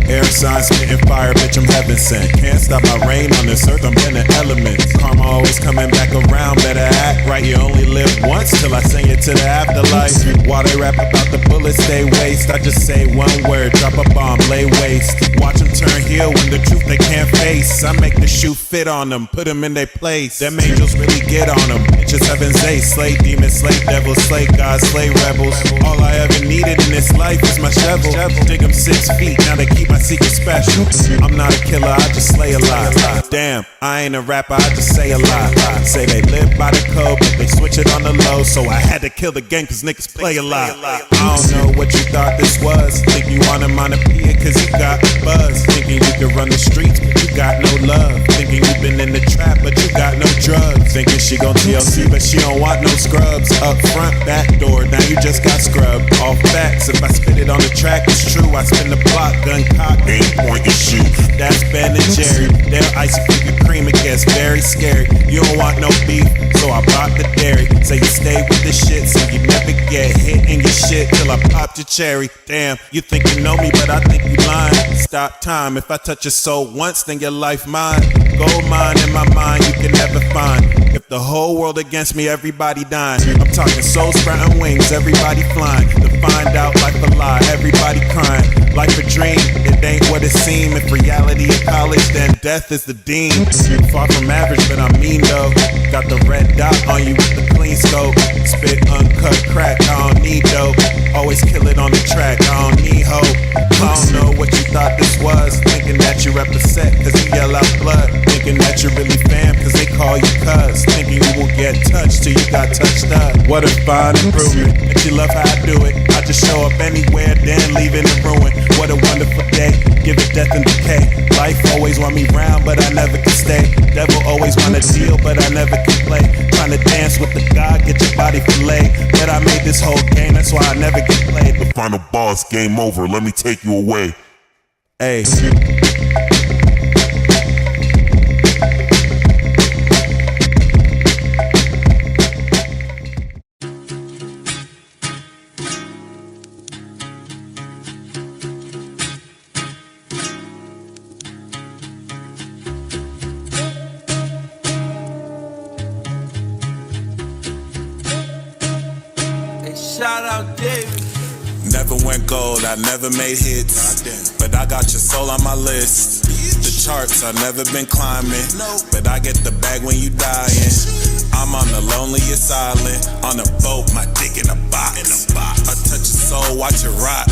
Air sign spitting fire, bitch, I'm heaven sent. Can't stop my reign on this earth, I'm in the elements. Karma always coming back around, better act right. You only live once till I send you to the afterlife. While they rap about the bullets they waste, I just say one word, drop a bomb, lay waste. Watch them turn heel when the truth they can't face. I make the shoe fit on them, put them in their place. Them angels really get on them. Bitches heaven's ace, slay demons, slay devils, slay God, slay rebels. All I ever needed in this life is my shovel. Dig them 6 feet, now they keep my secret special. I'm not a killer, I just slay a lot. Damn, I ain't a rapper, I just say a lot. Say they live by the code, but they switch it on the low. So I had to kill the game cause niggas play a lot. I don't know what you thought this was. Think you want a monopia cause you got buzz. Thinking you can run the streets, but you got no love. Thinking you been in the trap, but you got no drugs. Thinking she gon' TLC, but she don't want no scrubs. Up front, back door, now you just got scrubbed. All facts, if I spit it on the track, it's true. I spin the block, gun cock, aim, point, and shoot. That's Ben and Jerry. They'll icy figure cream, it gets very scary. You don't want no beef, so I bought the dairy. Say you stay with the shit, so you never get hit in your shit till I popped your cherry. Damn, you think you know me, but I think you lying. Stop time, if I touch your soul once, then your life mine. Gold mine in my mind, you can never find. If the whole world against me, everybody dying. I'm talking soul sprouting wings, everybody flying. To find out life a lie, everybody crying. Life a dream, it ain't what it seems. If reality is college, then death is the dean. Far from average, but I'm mean though. Got the red dot on you with the clean scope. Spit uncut crack, I don't need dope. Always kill it on the track, I don't need hope. I don't know what you thought this was. Thinking that you represent cause you yell out blood. Thinking that you're really fam cause they call you cuz. Thinking you won't get touched till you got touched up. What a fine improvement, that you love how I do it. I just show up anywhere, then leave it in ruin. What a wonderful day, give it death and decay. Life always want me round, but I never can stay. Devil always wanna deal, but I never can play. Trying to dance with the God, get your body fillet. But I made this whole game, that's why I never get played. The final boss, game over, let me take you away. Hey. Shout out David. Never went gold, I never made hits, but I got your soul on my list. The charts, I've never been climbing, but I get the bag when you dying. I'm on the loneliest island, on a boat, my dick in a box. I touch your soul, watch it rot.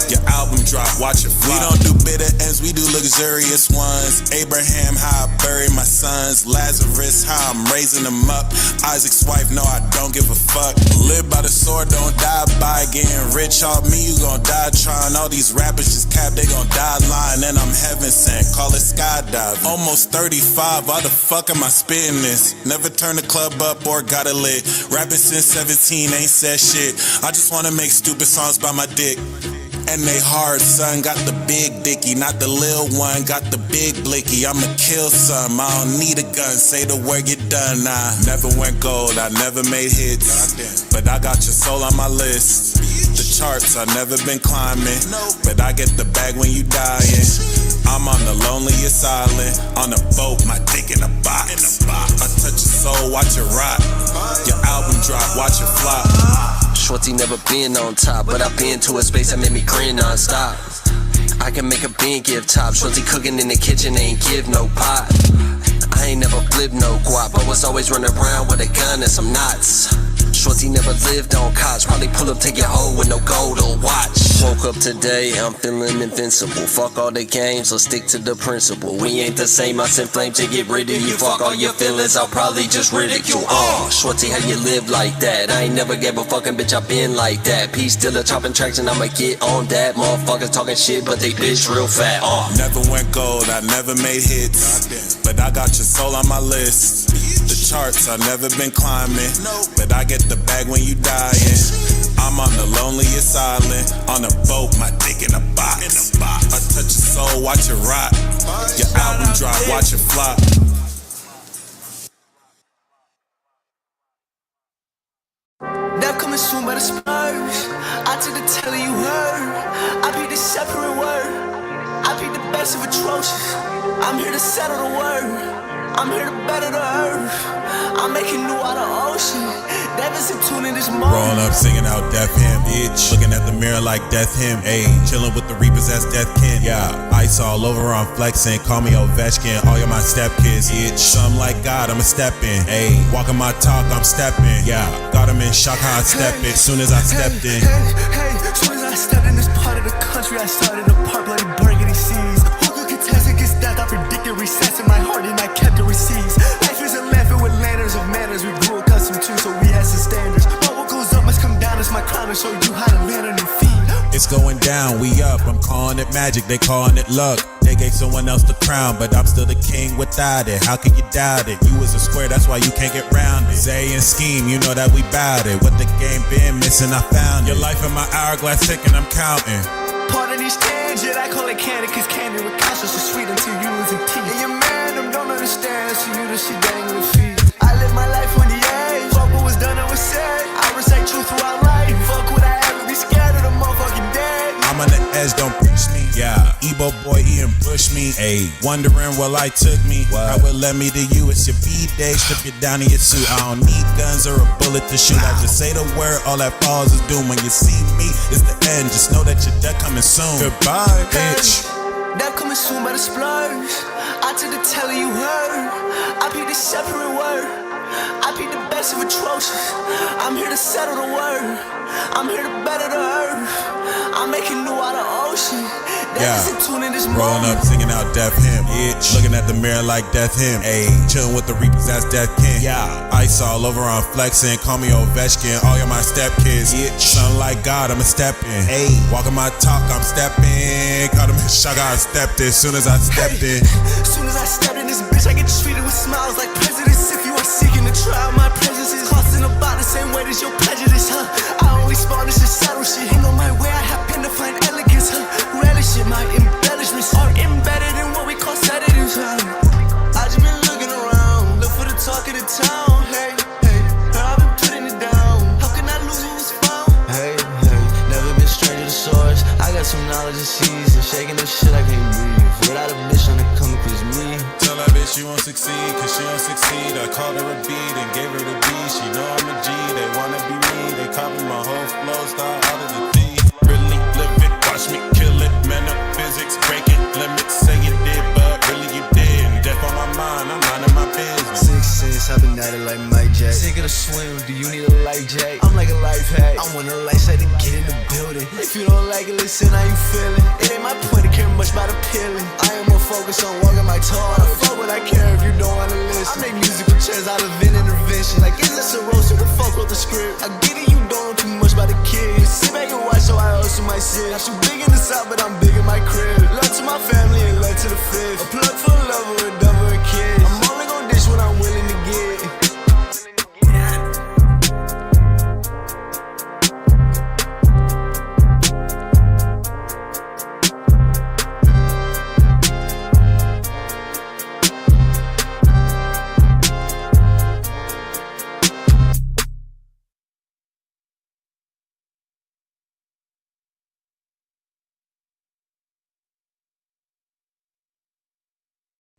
Your album drop, watch it fly. We don't do bitter ends, we do luxurious ones. Abraham, how I bury my sons. Lazarus, how I'm raising them up. Isaac's wife, no, I don't give a fuck. Live by the sword, don't die by getting rich. All me, you gon' die trying. All these rappers just cap, they gon' die lying. And I'm heaven sent, call it skydiving. Almost 35, why the fuck am I spitting this? Never turn the club up or got it lit. Rapping since 17, ain't said shit. I just wanna make stupid songs by my dick. And they hard, son, got the big dicky, not the lil one, got the big blicky. I'ma kill some, I don't need a gun, say the word get done. I never went gold, I never made hits, but I got your soul on my list. The charts, I've never been climbing, but I get the bag when you dying. I'm on the loneliest island, on a boat, my dick in a box. I touch your soul, watch it rot. Your album drop, watch it flop. Shorty never been on top, but I've been to a space that made me grin non-stop. I can make a bean give top. Shorty cooking in the kitchen, ain't give no pot. I ain't never flipped no guap, but was always running around with a gun and some knots. Shorty never lived on cots, probably pull up, take your hoe with no gold or watch. Woke up today, I'm feeling invincible. Fuck all the games, let's stick to the principle. We ain't the same, I send flame to get rid of you. Fuck all your feelings, I'll probably just ridicule. Shorty, how you live like that? I ain't never gave a fucking bitch, I been like that. Peace still a chopping tracks and I'ma get on that. Motherfuckers talking shit, but they bitch real fat. Never went gold, I never made hits, but I got your soul on my list. The charts, I've never been climbing, but I get the bag when you dying. I'm on the loneliest island, on a boat, my dick in a box. I touch your soul, watch it rot. Your album drop, watch it flop. Death coming soon by the spurs. I took the telly you heard. I be the separate word. I be the best of atrocious. I'm here to settle the word. I'm here to better the earth. I'm making new out of ocean. Death is in tune in this moment. Rolling up, singing out death hymn, bitch. Looking at the mirror like death hymn, ayy. Chilling with the reapers, that's death kin. Yeah, ice all over, I'm flexing. Call me Ovechkin, all you my step kids, bitch. Something like God, I'ma step in, ayy. Walking my talk, I'm stepping. Yeah, got him in shock how I step it. Soon as I stepped in. Hey, soon as I stepped in this part of the country, I started to part bloody burgundy seas. Who could contest against death? I predicted recess in my heart and I kept the receipts. Life is a landfill with landers of manners we grew accustomed to, so we had some standards. But what goes up must come down, it's my crown to show you how to land on your feet. It's going down, we up. I'm calling it magic, they calling it luck. They gave someone else the crown, but I'm still the king without it. How can you doubt it? You was a square, that's why you can't get round it. Zay and Scheme, you know that we bout it. What the game been missing, I found it. Your life in my hourglass ticking, I'm counting. Part of these stands, yet I call it candy, cause candy with conscience is sweet until you lose your teeth. And your man, them don't understand, so you the shit that ain't with feet. I live my life on the edge, fuck what was done and was said. I recite truth throughout life, fuck would I ever be scared of the motherfucking dead. I'm on the edge, don't push me. Yeah, Ebo boy eating push me. Ayy, wondering where life took me. How it led me to you, it's your B-day. Strip you down in your suit. I don't need guns or a bullet to shoot. I just say the word, all that falls is doom. When you see me, it's the end. Just know that your death coming soon. Goodbye, bitch. Death coming soon by the splurge. I took the telly you heard. I be the separate word. I be the best of atrocious. I'm here to settle the word. I'm here to better the earth. I'm making new out of ocean. Yeah, rolling up, singing out death hymn, bitch. Looking at the mirror like death hymn, ayy. Chilling with the reapers, that's death kin. Yeah, ice all over, I'm flexing. Call me Ovechkin, all you my step kids, bitch. Something like God, I'ma step in, ayy. Walking my talk, I'm stepping. Caught him in shock, I stepped in. Soon as I stepped in. Soon as I stepped in this bitch, I get treated with smiles like presidents. If you are seeking a trial, my presence is costing about the same weight as your prejudice, huh? I only spawn this is subtle shit. Ain't on my way, I happen to find elegance, huh? Relish it, my embellishments. can't breathe. Without a bitch on the come cause me. Tell that bitch she won't succeed, cause she don't succeed. I called her a beat and gave her the B. She know I'm a G, they wanna be me. They copy my whole flow, style out of the D. Really live it, watch me kill it. Man up physics, break it, limits. Say you did, but really you did. Death on my mind, I'm minding my business. 6 6, I've been at it like Mike Jack. Sick of the swim, do you need a life jack? I'm like a life hack. I want a life set to get in the building. If you don't like it, listen how you feeling. It ain't my point to care much about appealing. I am more focused on walking my talk. I fuck what I care if you don't wanna listen. I make music for chairs out of an intervention. Like, is this a roast or the fuck with the script? I get it, you don't know too much about the kids. Sit back and watch so I hustle my shit. I'm too big in the south, but I'm big in my crib. Love to my family and love to the fifth. A plug for a lover, a double, a kid. I'm only gon' dish what I'm willing to get.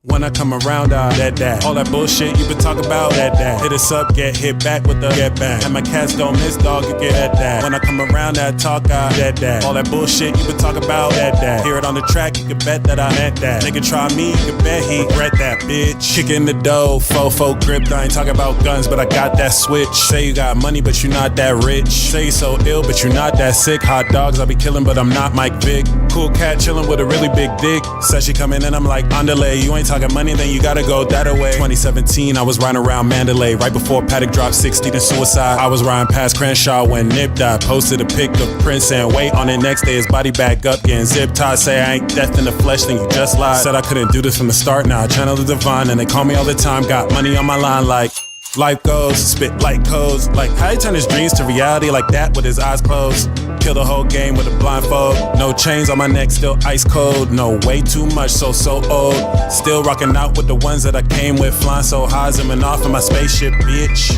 When I come around, that. All that bullshit you been talking about, that. Hit us up, get hit back with the get back. And my cats don't miss, dog, you get that. When I come around, that talk, that. All that bullshit you been talking about, that. Hear it on the track, you can bet that I meant that. Nigga try me, you can bet he regret that, bitch. Kicking the dough, fofo gripped. I ain't talking about guns, but I got that switch. Say you got money, but you not that rich. Say you so ill, but you not that sick. Hot dogs, I be killing, but I'm not Mike Vick. Cool cat chilling with a really big dick. Said she coming in, I'm like, underlay, you ain't talking money, then you gotta go that away. 2017, I was riding around Mandalay. Right before Paddock dropped 60 to suicide. I was riding past Crenshaw when Nip died. Posted a pic of Prince and wait on it. Next day his body back up, getting zip tied. Say I ain't death in the flesh, then you just lied. Said I couldn't do this from the start, now I channel the divine. And they call me all the time, got money on my line like life goes, spit like codes. Like how he turn his dreams to reality like that with his eyes closed. Kill the whole game with a blindfold. No chains on my neck, still ice cold. No, way too much, so old. Still rocking out with the ones that I came with. Flying so high, zooming off in my spaceship, bitch.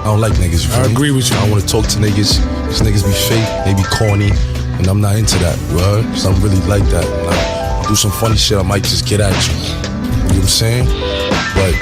I don't like niggas. I agree with you. I don't want to talk to niggas. These niggas be fake, they be corny, and I'm not into that, bro. Cause I'm really like that. When I do some funny shit, I might just get at you. You know what I'm saying? But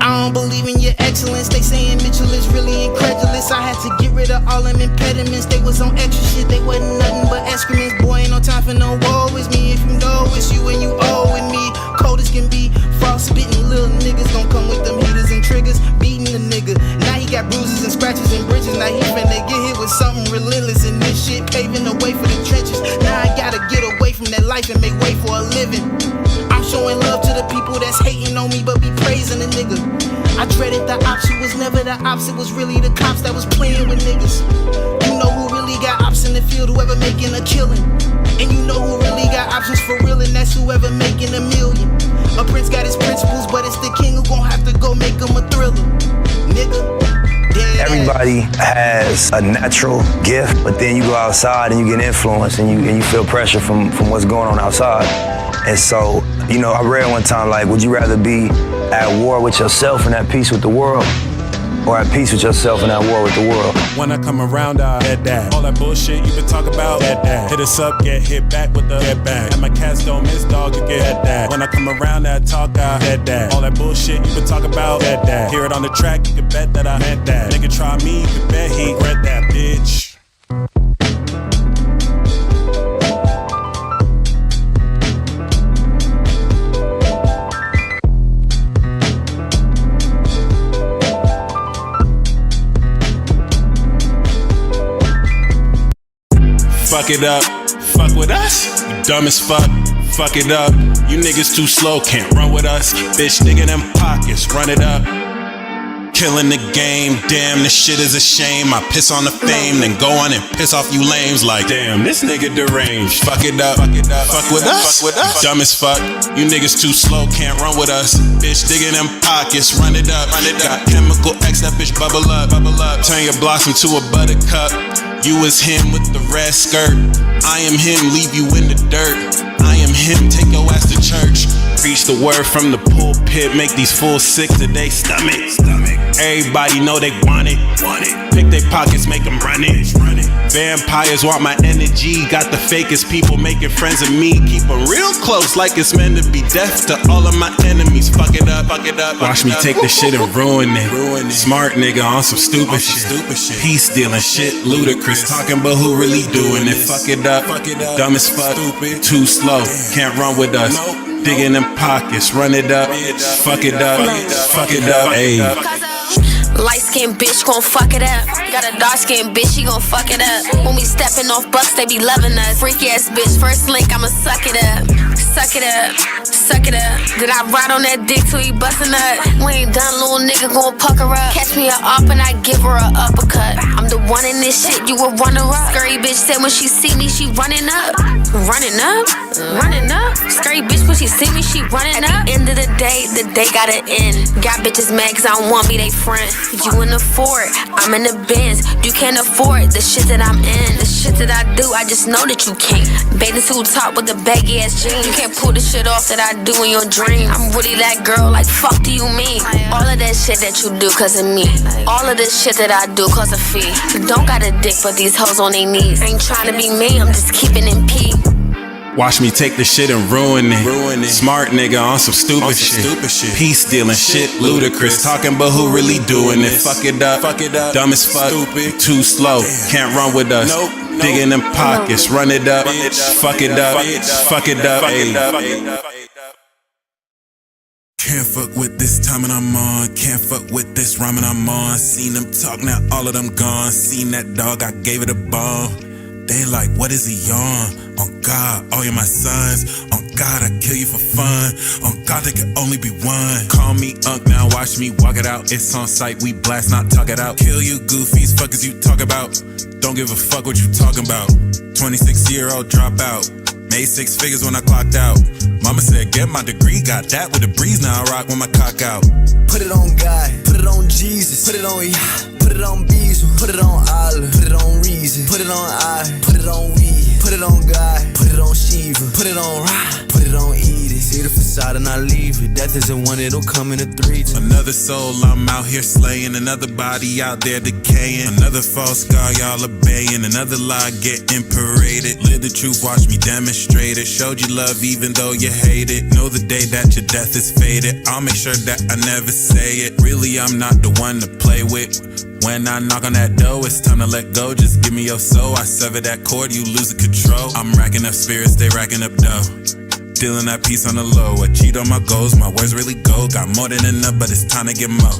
I don't believe in your excellence. They saying Mitchell is really incredulous. I had to get rid of all them impediments. They was on extra shit. They wasn't nothing but excrements. Boy, ain't no time for no woe with me. If you know it's you and you owe with me. Cold as can be. Frost spitting little niggas gon' come with them heaters and triggers. Beating the nigga. Now he got bruises and scratches and bridges. Now he finna get hit with something relentless. And this shit paving the way for the trenches. Now I gotta get away from that life and make way for a living. Showing love to the people that's hating on me but be praising the nigga. I dreaded the ops, you was never the ops, it was really the cops that was playing with niggas. You know who really got ops in the field, whoever making a killing. And you know who really got options for real, and that's whoever making a million. A prince got his principles, but it's the king who gon' have to go make him a thriller. Nigga. Everybody has a natural gift, but then you go outside and you get influenced and you feel pressure from what's going on outside. And so, you know, I read one time, like, would you rather be at war with yourself and at peace with the world, or at peace with yourself and at war with the world? When I come around, that. All that bullshit you been talking about, that. Hit us up, get hit back with the get back. And my cats don't miss, dog, you get that. When I come around, that talk, that. All that bullshit you been talking about, that. Hear it on the track, you can bet that I meant that. Nigga try me, you can bet he regret that, bitch. Fuck it up, fuck with us, you dumb as fuck. Fuck it up, you niggas too slow, can't run with us. Bitch, nigga, them pockets, run it up. Killing the game, damn, this shit is a shame. I piss on the fame, then go on and piss off you lames. Like, damn, this nigga deranged. Fuck it up, fuck with us, dumb as fuck. You niggas too slow, can't run with us. Bitch, digging them pockets, run it up. Got chemical X, that bitch bubble up. Turn your blossom to a buttercup. You was him with the red skirt. I am him, leave you in the dirt. I am him, take your ass to church. Preach the word from the pulpit, make these fools sick to their stomach. Everybody know they want it. Pick their pockets, make them run it. Vampires want my energy. Got the fakest people making friends of me. Keep them real close like it's meant to be. Death to all of my enemies. Fuck it up, fuck it up. Watch me take the shit and ruin it. Smart nigga on some stupid shit. Peace stealing shit, ludicrous. Talking about who really doing it. Fuck it up, dumb as fuck. Too slow, can't run with us. Digging in pockets, run it up. Fuck it up, ayy. Light skinned bitch gon' fuck it up. Got a dark skinned bitch, she gon' fuck it up. When we steppin' off bucks, they be loving us. Freaky ass bitch, first link, I'ma suck it up. Suck it up, suck it up. Did I ride on that dick till he bustin' up? We ain't done, little nigga gon' pucker up. Catch me up and I give her a uppercut. I'm the one in this shit, you a runner up. Scurry bitch said when she see me, she running up. Running up, running up. Scurry bitch when she see me, she running up. At the end of the day gotta end. Got bitches mad cause I don't want me they friend. You in the Ford, I'm in the Benz. You can't afford the shit that I'm in. The shit that I do, I just know that you can't. Bathing suit top with the baggy ass jeans. You can't pull the shit off that I do in your dreams. I'm really that girl, like fuck do you mean? All of that shit that you do cause of me. All of this shit that I do cause of fee. Don't got a dick but these hoes on their knees. Ain't trying to be me, I'm just keeping in P. Watch me take the shit and ruin it. Smart nigga on some stupid shit. Peace stealing shit, ludicrous. Talking about who really doing it. Fuck it up, dumb as fuck. Too slow, can't run with us. Digging in pockets, run it up. Fuck it up, ayy. Can't fuck with this time and I'm on. Can't fuck with this rhyming I'm on. Seen them talk, now all of them gone. Seen that dog, I gave it a bomb. They like, what is he on? On God, all you're my sons. On God, I kill you for fun. On God, there can only be one. Call me Unc, now watch me walk it out. It's on sight, we blast, not talk it out. Kill you goofies, fuckers you talk about. Don't give a fuck what you talking about. 26-year-old dropout. Made 6 figures when I clocked out. Mama said, get my degree, got that with a breeze. Now I rock when my cock out. Put it on God, put it on Jesus, put it on Yah, put it on Bezel, put it on Allah, put it on Reason, put it on I, put it on we, put it on God, put it on Shiva, put it on Ra, put it on Edith. See the facade and I leave it. Death isn't one, it'll come in a 3. Another soul I'm out here slaying, another body out there decaying, another false god y'all obeying, another lie getting paraded. Live the truth, watch me demonstrate it. Showed you love even though you hate it. Know the day that your death is faded. I'll make sure that I never say it. Really, I'm not the one to play with. When I knock on that door, it's time to let go. Just give me your soul. I sever that cord, you lose the control. I'm racking up spirits, they racking up dough. Dealing that piece on the low. I cheat on my goals, my words really go. Got more than enough, but it's time to get more.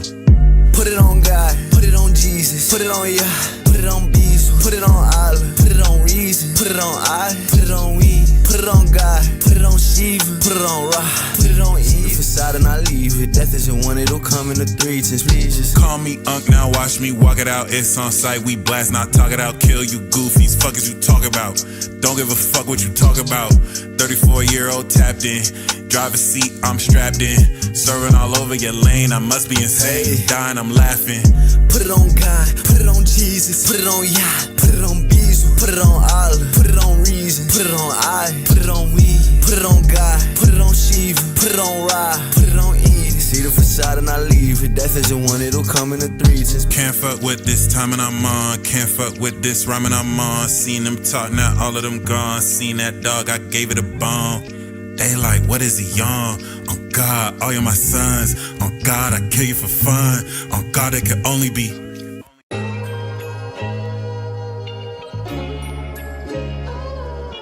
Put it on God, put it on Jesus, put it on Yah, put it on Bezel, put it on Allah, put it on Reason, put it on I, put it on we, put it on God, put it on Shiva, put it on Ra, put it on Eve. Facade and I leave it. Death isn't one, it'll come in a 3. Please just call me Unc, now watch me walk it out. It's on sight, we blast, not talk it out. Kill you goofies, fuckers you talk about. Don't give a fuck what you talk about. 34-year-old tapped in, driver's seat, I'm strapped in. Serving all over your lane, I must be insane. Hey. Dying, I'm laughing. Put it on God, put it on Jesus, put it on Yah, put it on Bezel, put it on Allah, put it on Reason, put it on I, put it on we, put it on God, put it on Shiva, put it on Ra, put it on Edith. See the facade and I leave it. Death isn't one, it'll come in a 3. Can't fuck with this time and I'm on. Can't fuck with this rhyming I'm on. Seen them talk, now all of them gone. Seen that dog, I gave it a bone. They like, what is he on? On God, all you're my sons. On God, I kill you for fun. On God, it could only be.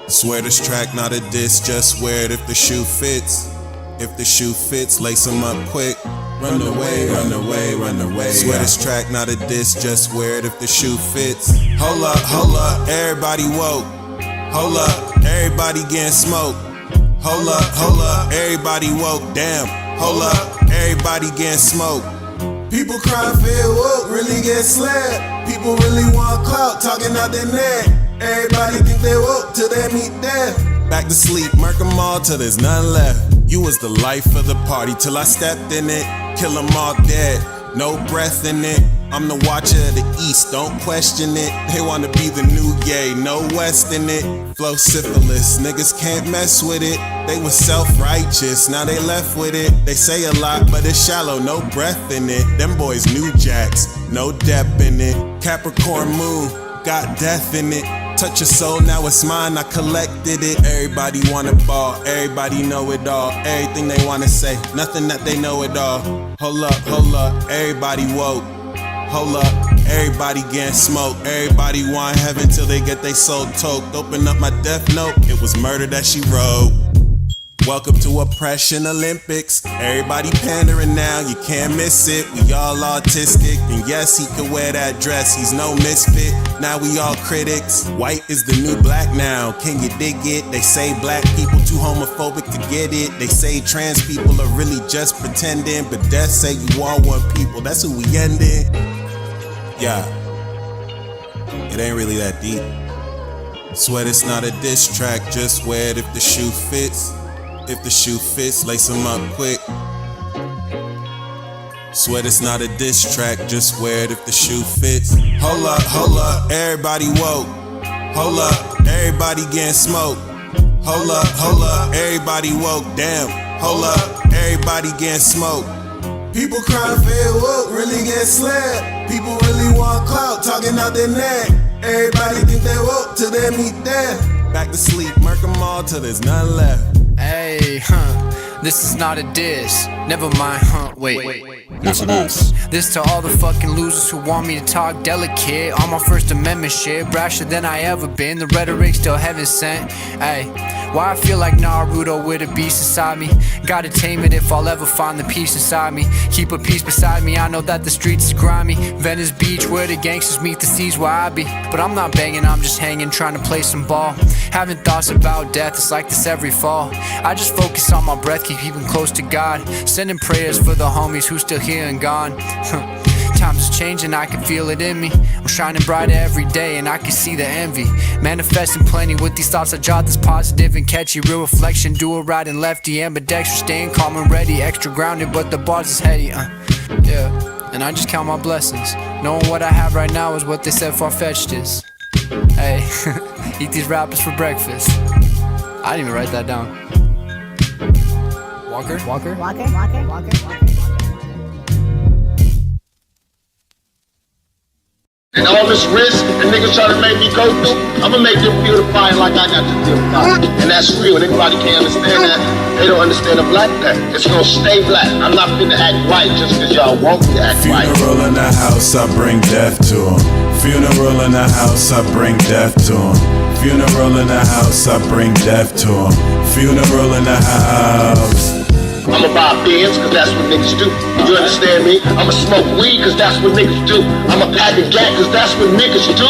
Swear this track not a diss, just wear it if the shoe fits. If the shoe fits, lace them up quick. Run away, run away, run away. Swear this track not a diss, just wear it if the shoe fits. Hold up, everybody woke. Hold up, everybody getting smoked. Hold up, everybody woke. Damn, hold up, everybody getting smoked. People crying, feel woke, really get slapped. People really want clout, talking out their neck. Everybody think they woke till they meet death. Back to sleep, murk them all till there's none left. You was the life of the party till I stepped in it. Kill them all dead, no breath in it. I'm the watcher of the east, don't question it. They wanna be the new Ye, no west in it. Flow syphilis, niggas can't mess with it. They was self-righteous, now they left with it. They say a lot, but it's shallow, no breath in it. Them boys new jacks, no depth in it. Capricorn moon, got death in it. Touch your soul, now it's mine, I collected it. Everybody wanna ball, everybody know it all. Everything they wanna say, nothing that they know it all. Hold up, everybody woke. Hold up, everybody getting smoked. Everybody want heaven till they get they soul toked. Open up my death note, it was murder that she wrote. Welcome to Oppression Olympics. Everybody pandering now, you can't miss it. We all autistic, and yes, he could wear that dress. He's no misfit, now we all critics. White is the new black now, can you dig it? They say black people too homophobic to get it. They say trans people are really just pretending, but death say you all one people, that's who we ending. Yeah, it ain't really that deep. Sweat it's not a diss track, just wear it if the shoe fits. If the shoe fits, lace them up quick. Sweat it's not a diss track, just wear it if the shoe fits. Hold up, everybody woke. Hold up, everybody getting smoked. Hold up, everybody woke. Damn, hold up, everybody getting smoked. People crying fair woke, really get slapped. People really want clout, talking out their neck. Everybody think they woke till they meet death. Back to sleep, murk them all till there's none left. Hey, this is not a diss. Never mind, wait. Yes, it is. This to all the fucking losers who want me to talk delicate. On my First Amendment shit, brasher than I ever been. The rhetoric still heaven sent. Hey, why I feel like Naruto with a beast inside me. Gotta tame it if I'll ever find the peace inside me. Keep a peace beside me, I know that the streets is grimy. Venice Beach where the gangsters meet the seas where I be. But I'm not banging, I'm just hanging, trying to play some ball. Having thoughts about death, it's like this every fall. I just focus on my breath, keep keeping close to God. Sending prayers for the homies who still here and gone. Times is changing, I can feel it in me. I'm shining brighter every day and I can see the envy. Manifesting plenty with these thoughts I jot that's positive and catchy. Real reflection, do it right and lefty. Ambidextrous, staying calm and ready. Extra grounded, but the bars is heady. Yeah, and I just count my blessings. Knowing what I have right now is what they said far-fetched is. Hey, eat these rappers for breakfast. I didn't even write that down. Walker. And all this risk and niggas try to make me go through, I'ma make them feel the fire like I got to feel the fire. And that's real, and anybody can't understand that. They don't understand the black man. It's gonna stay black. I'm not finna act right just cause y'all want me to act right. Funeral in the house, I bring death to him. Funeral in the house, I bring death to him. Funeral in the house, I bring death to him. Funeral in the house. I'ma buy beers, cause that's what niggas do. You understand me? I'ma smoke weed, cause that's what niggas do. I'ma pack a gat, cause that's what niggas do.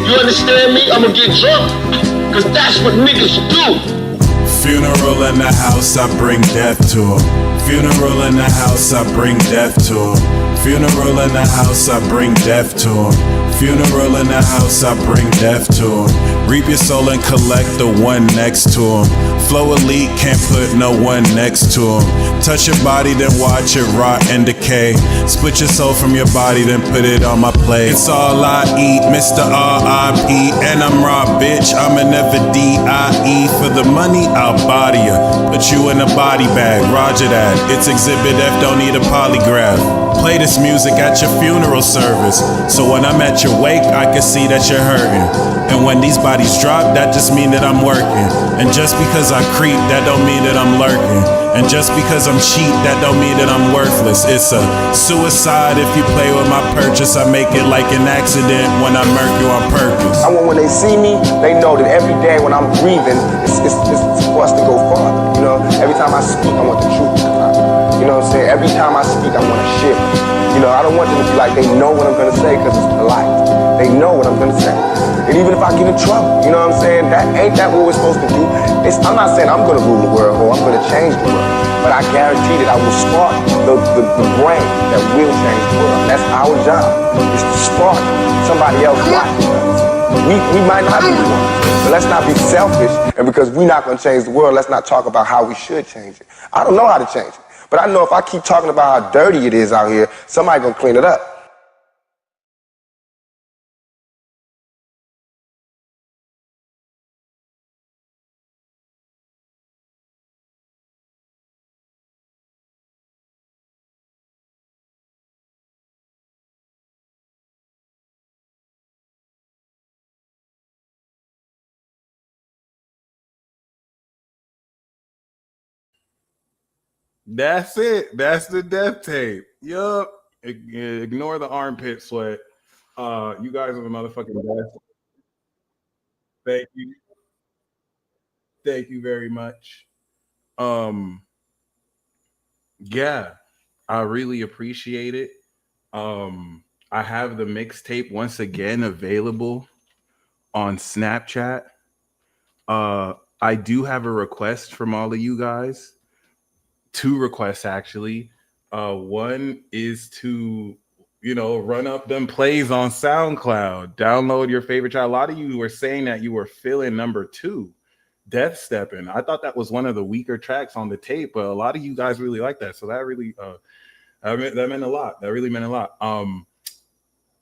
You understand me? I'ma get drunk, cause that's what niggas do. Funeral in the house, I bring death to him. Funeral in the house, I bring death to him. Funeral in the house, I bring death to him. Funeral in the house, I bring death to him. Reap your soul and collect the one next to him. Flow elite, can't put no one next to him. Touch your body, then watch it rot and decay. Split your soul from your body, then put it on my plate. It's all I eat, Mr. R.I.P. And I'm raw, bitch, I'ma never D.I.E. For the money, I'll body ya. Put you in a body bag, roger that. It's Exhibit F, don't need a polygraph. Play this music at your funeral service, so when I'm at your wake, I can see that you're hurting. And when these bodies drop, that just mean that I'm working. And just because I creep, that don't mean that I'm lurking. And just because I'm cheap, that don't mean that I'm worthless. It's a suicide if you play with my purchase. I make it like an accident when I murk you on purpose. I want when they see me, they know that every day when I'm breathing, it's for us to go farther. You know, every time I speak, I want the truth to come out. You know what I'm saying? Every time I speak, I want to shift. You know, I don't want them to be like they know what I'm gonna say because it's polite. They know what I'm gonna say. And even if I get in trouble, you know what I'm saying? Ain't that what we're supposed to do? I'm not saying I'm gonna rule the world or I'm gonna change the world, but I guarantee that I will spark the brain that will change the world. That's our job, is to spark somebody else watching us. We might not be the one, but let's not be selfish, and because we're not gonna change the world, let's not talk about how we should change it. I don't know how to change it, but I know if I keep talking about how dirty it is out here, somebody gonna clean it up. That's it. That's the death tape. Yup. Ignore the armpit sweat. You guys are the motherfucking best. Thank you. Thank you very much. Um, yeah, I really appreciate it. I have the mixtape once again available on Snapchat. I do have a request from all of you guys. Two requests actually. One is to run up them plays on SoundCloud. Download your favorite child. A lot of you were saying that you were feeling number two, Death Stepping. I thought that was one of the weaker tracks on the tape, but a lot of you guys really like that. So that really that meant a lot. That really meant a lot.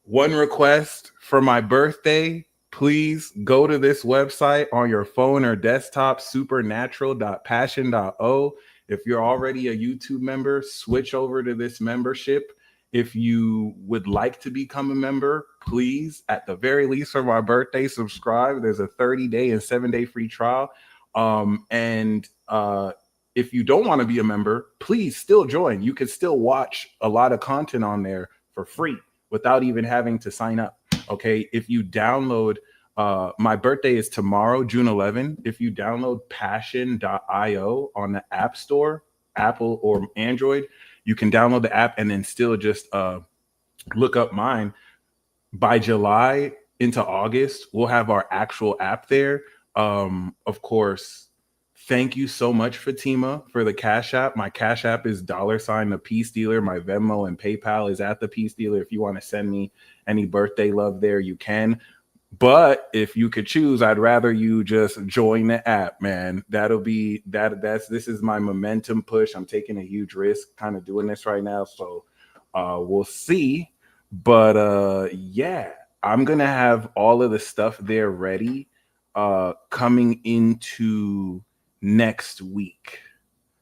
One request for my birthday, please go to this website on your phone or desktop, supernatural.passion.o. If you're already a YouTube member, switch over to this membership. If you would like to become a member, please, at the very least for my birthday, subscribe. There's a 30-day and 7-day free trial. And if you don't want to be a member, please still join. You can still watch a lot of content on there for free without even having to sign up. Okay. If you download, my birthday is tomorrow, June 11. If you download passion.io on the App Store, Apple or Android, you can download the app and then still just look up mine. By July into August, we'll have our actual app there. Of course, thank you so much, Fatima, for the Cash App. My Cash App is $ the Peace Dealer. My Venmo and PayPal is at the Peace Dealer. If you want to send me any birthday love there, you can. But if you could choose, I'd rather you just join the app, man. That'll be this is my momentum push. I'm taking a huge risk kind of doing this right now. So we'll see. But yeah, I'm gonna have all of the stuff there ready coming into next week,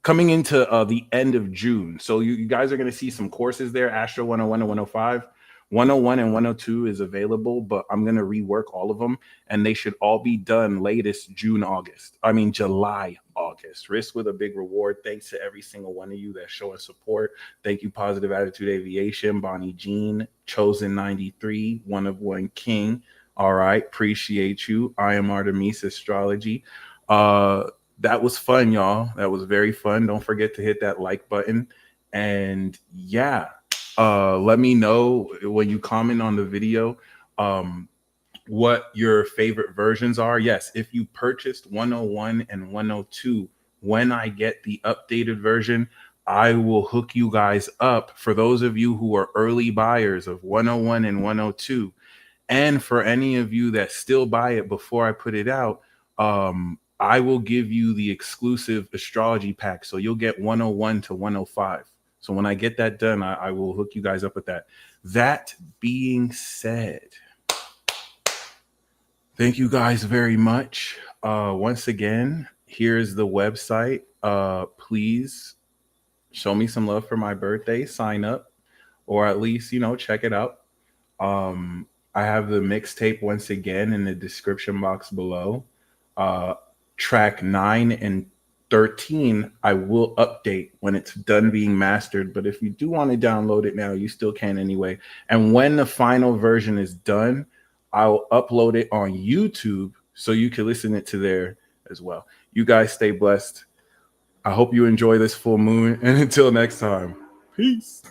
coming into the end of June. So you guys are going to see some courses there, Astro 101 and 105. 101 and 102 is available, but I'm going to rework all of them, and they should all be done latest July, August. Risk with a big reward. Thanks to every single one of you that's showing support. Thank you, Positive Attitude Aviation, Bonnie Jean, Chosen 93, One of One King. All right, appreciate you. I am Artemis Astrology. That was fun, y'all. That was very fun. Don't forget to hit that like button. And yeah, let me know when you comment on the video what your favorite versions are. Yes, if you purchased 101 and 102, when I get the updated version, I will hook you guys up. For those of you who are early buyers of 101 and 102, and for any of you that still buy it before I put it out, I will give you the exclusive astrology pack. So you'll get 101 to 105. So when I get that done, I will hook you guys up with that. That being said, thank you guys very much. Once again, here's the website. Please show me some love for my birthday. Sign up, or at least, check it out. I have the mixtape once again in the description box below. Track 9 and 13, I will update when it's done being mastered. But if you do want to download it now, you still can anyway. And when the final version is done, I'll upload it on YouTube so you can listen it to there as well. You guys stay blessed. I hope you enjoy this full moon. And until next time, peace.